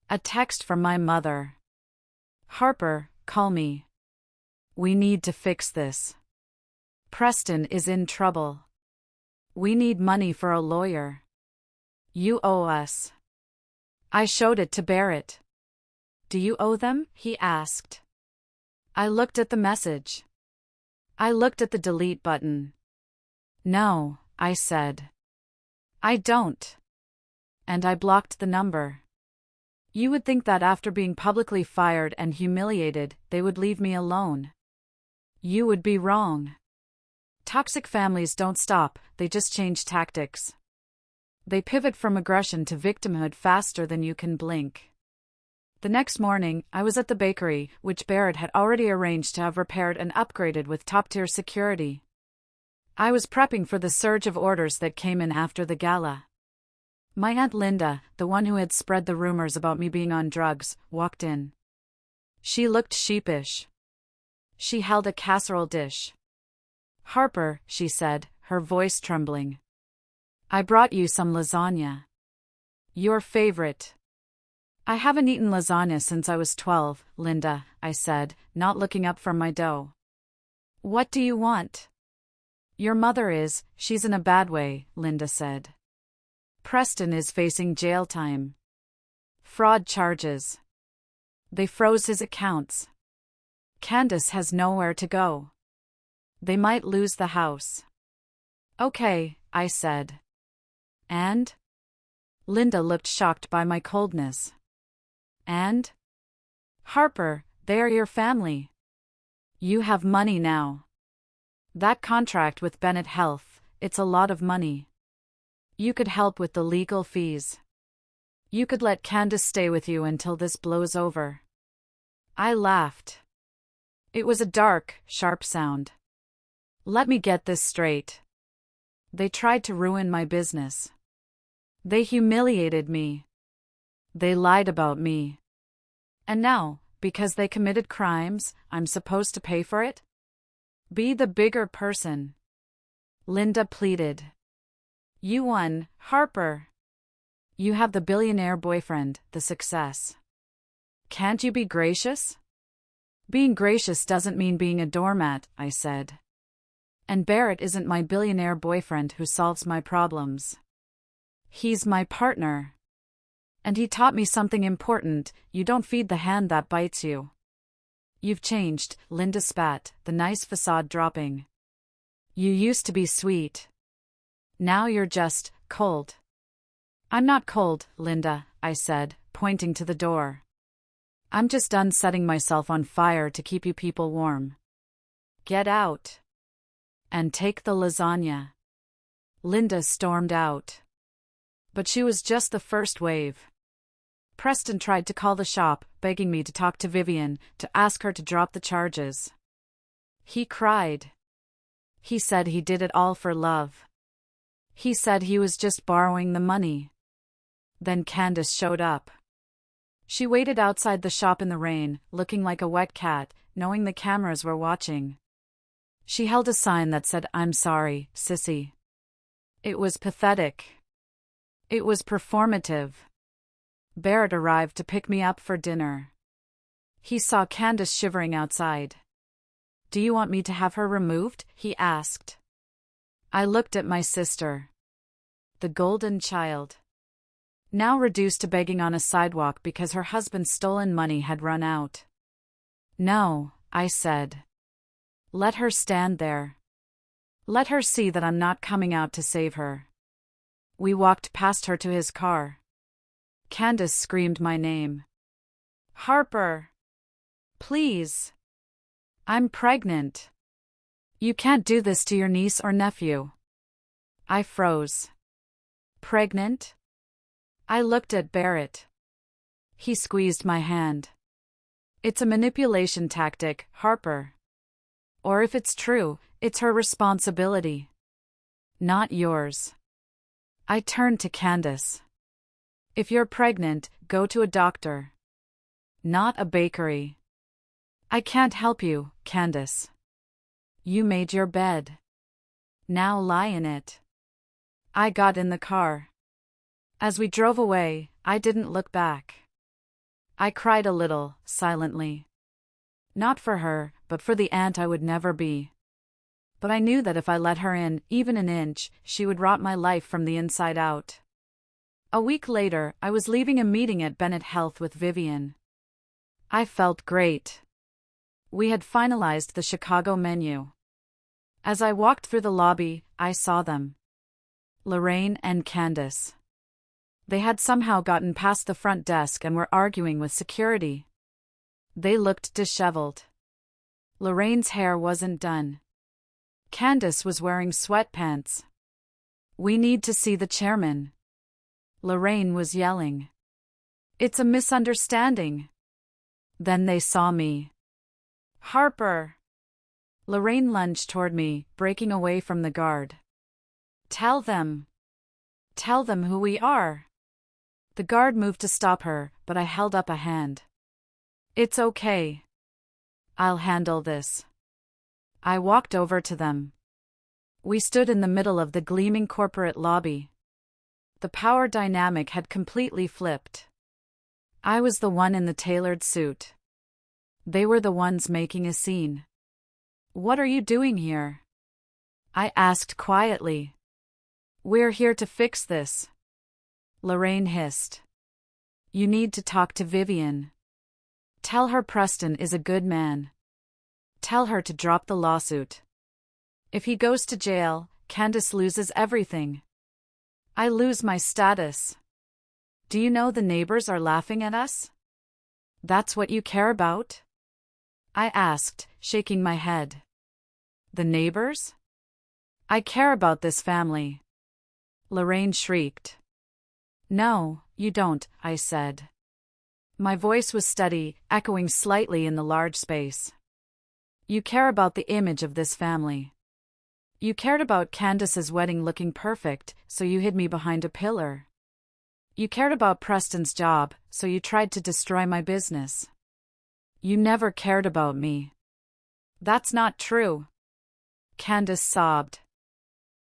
A text from my mother. Harper, call me. We need to fix this. Preston is in trouble. We need money for a lawyer. You owe us. I showed it to Barrett. Do you owe them? He asked. I looked at the message. I looked at the delete button. No, I said. I don't. And I blocked the number. You would think that after being publicly fired and humiliated, they would leave me alone. You would be wrong. Toxic families don't stop, they just change tactics. They pivot from aggression to victimhood faster than you can blink. The next morning, I was at the bakery, which Barrett had already arranged to have repaired and upgraded with top-tier security. I was prepping for the surge of orders that came in after the gala. My Aunt Linda, the one who had spread the rumors about me being on drugs, walked in. She looked sheepish. She held a casserole dish. Harper, she said, her voice trembling. I brought you some lasagna. Your favorite. I haven't eaten lasagna since I was 12, Linda, I said, not looking up from my dough. What do you want? Your mother is, she's in a bad way, Linda said. Preston is facing jail time. Fraud charges. They froze his accounts. Candace has nowhere to go. They might lose the house. Okay, I said. And? Linda looked shocked by my coldness. And? Harper, they're your family. You have money now. That contract with Bennett Health, it's a lot of money. You could help with the legal fees. You could let Candace stay with you until this blows over. I laughed. It was a dark, sharp sound. Let me get this straight. They tried to ruin my business. They humiliated me. They lied about me. And now, because they committed crimes, I'm supposed to pay for it? Be the bigger person. Linda pleaded. You won, Harper. You have the billionaire boyfriend, the success. Can't you be gracious? Being gracious doesn't mean being a doormat, I said. And Barrett isn't my billionaire boyfriend who solves my problems. He's my partner. And he taught me something important: you don't feed the hand that bites you. You've changed, Linda spat, the nice facade dropping. You used to be sweet. Now you're just cold. I'm not cold, Linda, I said, pointing to the door. I'm just done setting myself on fire to keep you people warm. Get out. And take the lasagna. Linda stormed out. But she was just the first wave. Preston tried to call the shop, begging me to talk to Vivian, to ask her to drop the charges. He cried. He said he did it all for love. He said he was just borrowing the money. Then Candace showed up. She waited outside the shop in the rain, looking like a wet cat, knowing the cameras were watching. She held a sign that said, I'm sorry, sissy. It was pathetic. It was performative. Barrett arrived to pick me up for dinner. He saw Candace shivering outside. Do you want me to have her removed? He asked. I looked at my sister. The golden child. Now reduced to begging on a sidewalk because her husband's stolen money had run out. No, I said. Let her stand there. Let her see that I'm not coming out to save her. We walked past her to his car. Candace screamed my name. Harper! Please! I'm pregnant. You can't do this to your niece or nephew. I froze. Pregnant? I looked at Barrett. He squeezed my hand. It's a manipulation tactic, Harper. Or if it's true, it's her responsibility. Not yours. I turned to Candace. If you're pregnant, go to a doctor. Not a bakery. I can't help you, Candace. You made your bed. Now lie in it. I got in the car. As we drove away, I didn't look back. I cried a little, silently. Not for her, but for the aunt I would never be. But I knew that if I let her in, even an inch, she would rot my life from the inside out. A week later, I was leaving a meeting at Bennett Health with Vivian. I felt great. We had finalized the Chicago menu. As I walked through the lobby, I saw them. Lorraine and Candace. They had somehow gotten past the front desk and were arguing with security. They looked disheveled. Lorraine's hair wasn't done. Candace was wearing sweatpants. We need to see the chairman. Lorraine was yelling. It's a misunderstanding. Then they saw me. Harper! Lorraine lunged toward me, breaking away from the guard. Tell them. Tell them who we are. The guard moved to stop her, but I held up a hand. It's okay. I'll handle this. I walked over to them. We stood in the middle of the gleaming corporate lobby. The power dynamic had completely flipped. I was the one in the tailored suit. They were the ones making a scene. "What are you doing here?" I asked quietly. "We're here to fix this," Lorraine hissed. "You need to talk to Vivian. Tell her Preston is a good man. Tell her to drop the lawsuit. If he goes to jail, Candace loses everything. I lose my status. Do you know the neighbors are laughing at us? That's what you care about?" I asked, shaking my head. "The neighbors? I care about this family," Lorraine shrieked. "No, you don't," I said. My voice was steady, echoing slightly in the large space. "You care about the image of this family. You cared about Candace's wedding looking perfect, so you hid me behind a pillar. You cared about Preston's job, so you tried to destroy my business. You never cared about me." "That's not true," Candace sobbed.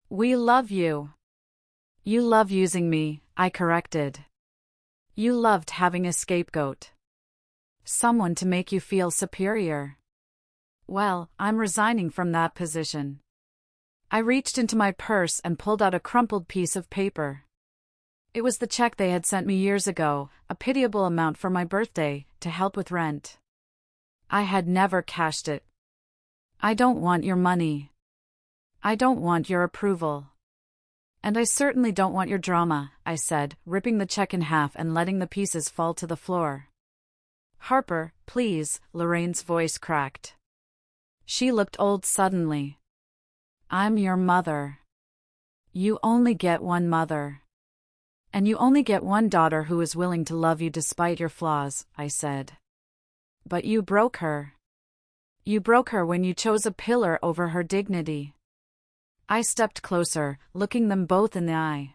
"We love you." "You love using me," I corrected. "You loved having a scapegoat. Someone to make you feel superior." "Well, I'm resigning from that position." I reached into my purse and pulled out a crumpled piece of paper. It was the check they had sent me years ago, a pitiable amount for my birthday, to help with rent. I had never cashed it. "I don't want your money. I don't want your approval. And I certainly don't want your drama," I said, ripping the check in half and letting the pieces fall to the floor. "Harper, please," Lorraine's voice cracked. She looked old suddenly. "I'm your mother. You only get one mother. And you only get one daughter who is willing to love you despite your flaws," I said. "But you broke her. You broke her when you chose a pillar over her dignity." I stepped closer, looking them both in the eye.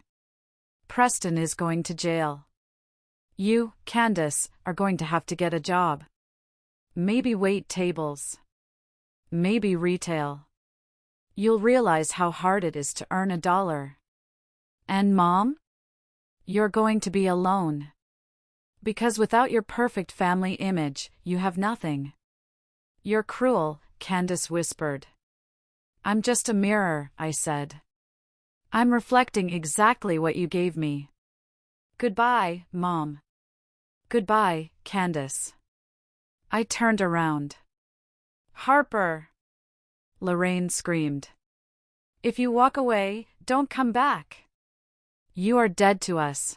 "Preston is going to jail. You, Candace, are going to have to get a job. Maybe wait tables. Maybe retail. You'll realize how hard it is to earn $1. And Mom? You're going to be alone. Because without your perfect family image, you have nothing." "You're cruel," Candace whispered. "I'm just a mirror," I said. "I'm reflecting exactly what you gave me. Goodbye, Mom. Goodbye, Candace." I turned around. "Harper!" Lorraine screamed. "If you walk away, don't come back. You are dead to us."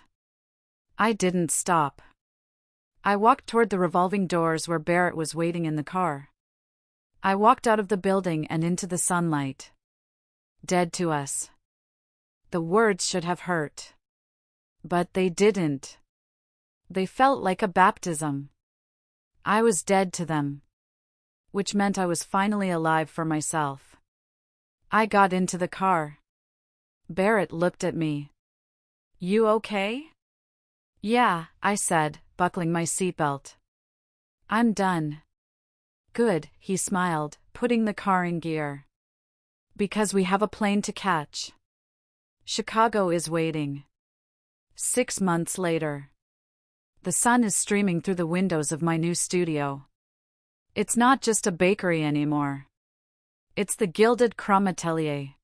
I didn't stop. I walked toward the revolving doors where Barrett was waiting in the car. I walked out of the building and into the sunlight. Dead to us. The words should have hurt. But they didn't. They felt like a baptism. I was dead to them. Which meant I was finally alive for myself. I got into the car. Barrett looked at me. "You okay?" "Yeah," I said, buckling my seatbelt. "I'm done." "Good," he smiled, putting the car in gear. "Because we have a plane to catch. Chicago is waiting." 6 months later. The sun is streaming through the windows of my new studio. It's not just a bakery anymore. It's the Gilded Crumb Atelier.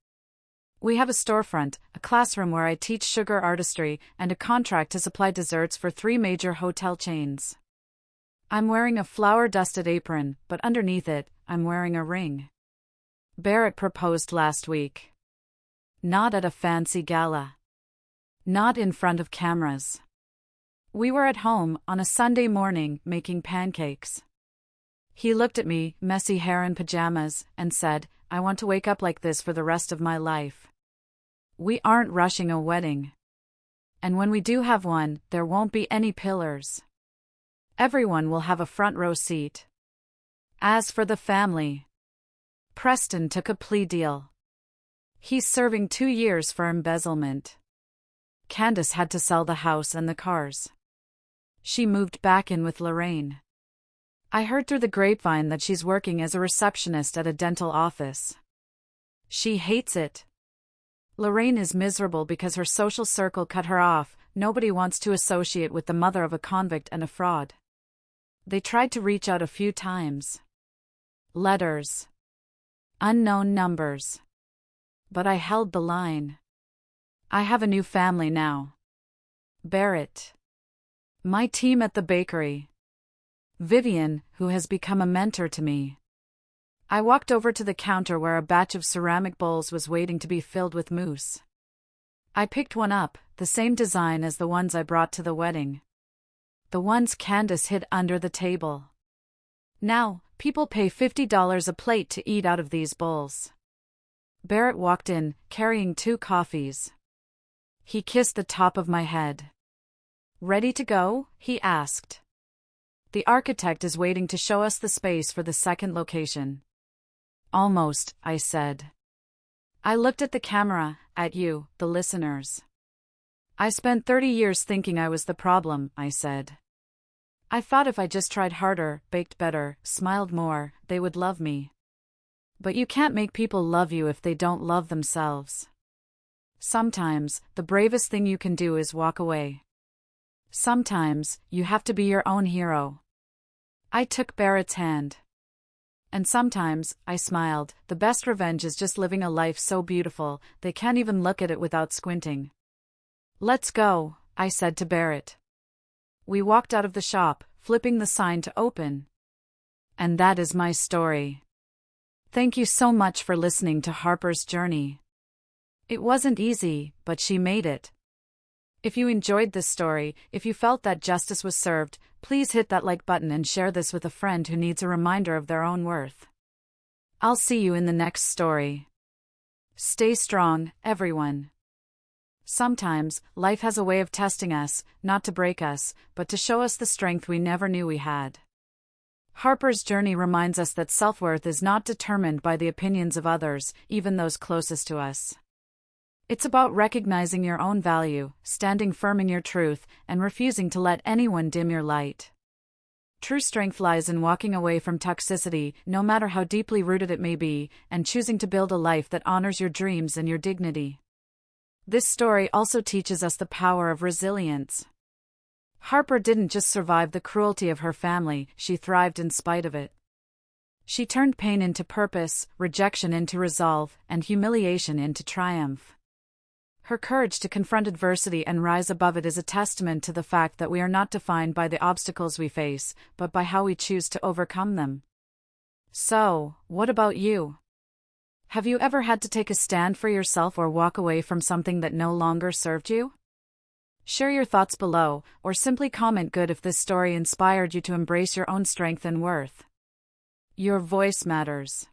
We have a storefront, a classroom where I teach sugar artistry, and a contract to supply desserts for 3 major hotel chains. I'm wearing a flour-dusted apron, but underneath it, I'm wearing a ring. Barrett proposed last week. Not at a fancy gala. Not in front of cameras. We were at home, on a Sunday morning, making pancakes. He looked at me, messy hair and pajamas, and said, "I want to wake up like this for the rest of my life." We aren't rushing a wedding. And when we do have one, there won't be any pillars. Everyone will have a front row seat. As for the family, Preston took a plea deal. He's serving 2 years for embezzlement. Candace had to sell the house and the cars. She moved back in with Lorraine. I heard through the grapevine that she's working as a receptionist at a dental office. She hates it. Lorraine is miserable because her social circle cut her off. Nobody wants to associate with the mother of a convict and a fraud. They tried to reach out a few times. Letters. Unknown numbers. But I held the line. I have a new family now. Barrett. My team at the bakery. Vivian, who has become a mentor to me. I walked over to the counter where a batch of ceramic bowls was waiting to be filled with mousse. I picked one up, the same design as the ones I brought to the wedding. The ones Candace hid under the table. Now, people pay $50 a plate to eat out of these bowls. Barrett walked in, carrying 2 coffees. He kissed the top of my head. Ready to go? He asked. The architect is waiting to show us the space for the second location. Almost, I said. I looked at the camera, at you, the listeners. I spent 30 years thinking I was the problem, I said. I thought if I just tried harder, baked better, smiled more, they would love me. But you can't make people love you if they don't love themselves. Sometimes, the bravest thing you can do is walk away. Sometimes, you have to be your own hero. I took Barrett's hand. And sometimes, I smiled, the best revenge is just living a life so beautiful, they can't even look at it without squinting. Let's go, I said to Barrett. We walked out of the shop, flipping the sign to open. And that is my story. Thank you so much for listening to Harper's journey. It wasn't easy, but she made it. If you enjoyed this story, if you felt that justice was served, please hit that like button and share this with a friend who needs a reminder of their own worth. I'll see you in the next story. Stay strong, everyone. Sometimes, life has a way of testing us, not to break us, but to show us the strength we never knew we had. Harper's journey reminds us that self-worth is not determined by the opinions of others, even those closest to us. It's about recognizing your own value, standing firm in your truth, and refusing to let anyone dim your light. True strength lies in walking away from toxicity, no matter how deeply rooted it may be, and choosing to build a life that honors your dreams and your dignity. This story also teaches us the power of resilience. Harper didn't just survive the cruelty of her family, she thrived in spite of it. She turned pain into purpose, rejection into resolve, and humiliation into triumph. Her courage to confront adversity and rise above it is a testament to the fact that we are not defined by the obstacles we face, but by how we choose to overcome them. So, what about you? Have you ever had to take a stand for yourself or walk away from something that no longer served you? Share your thoughts below, or simply comment good if this story inspired you to embrace your own strength and worth. Your voice matters.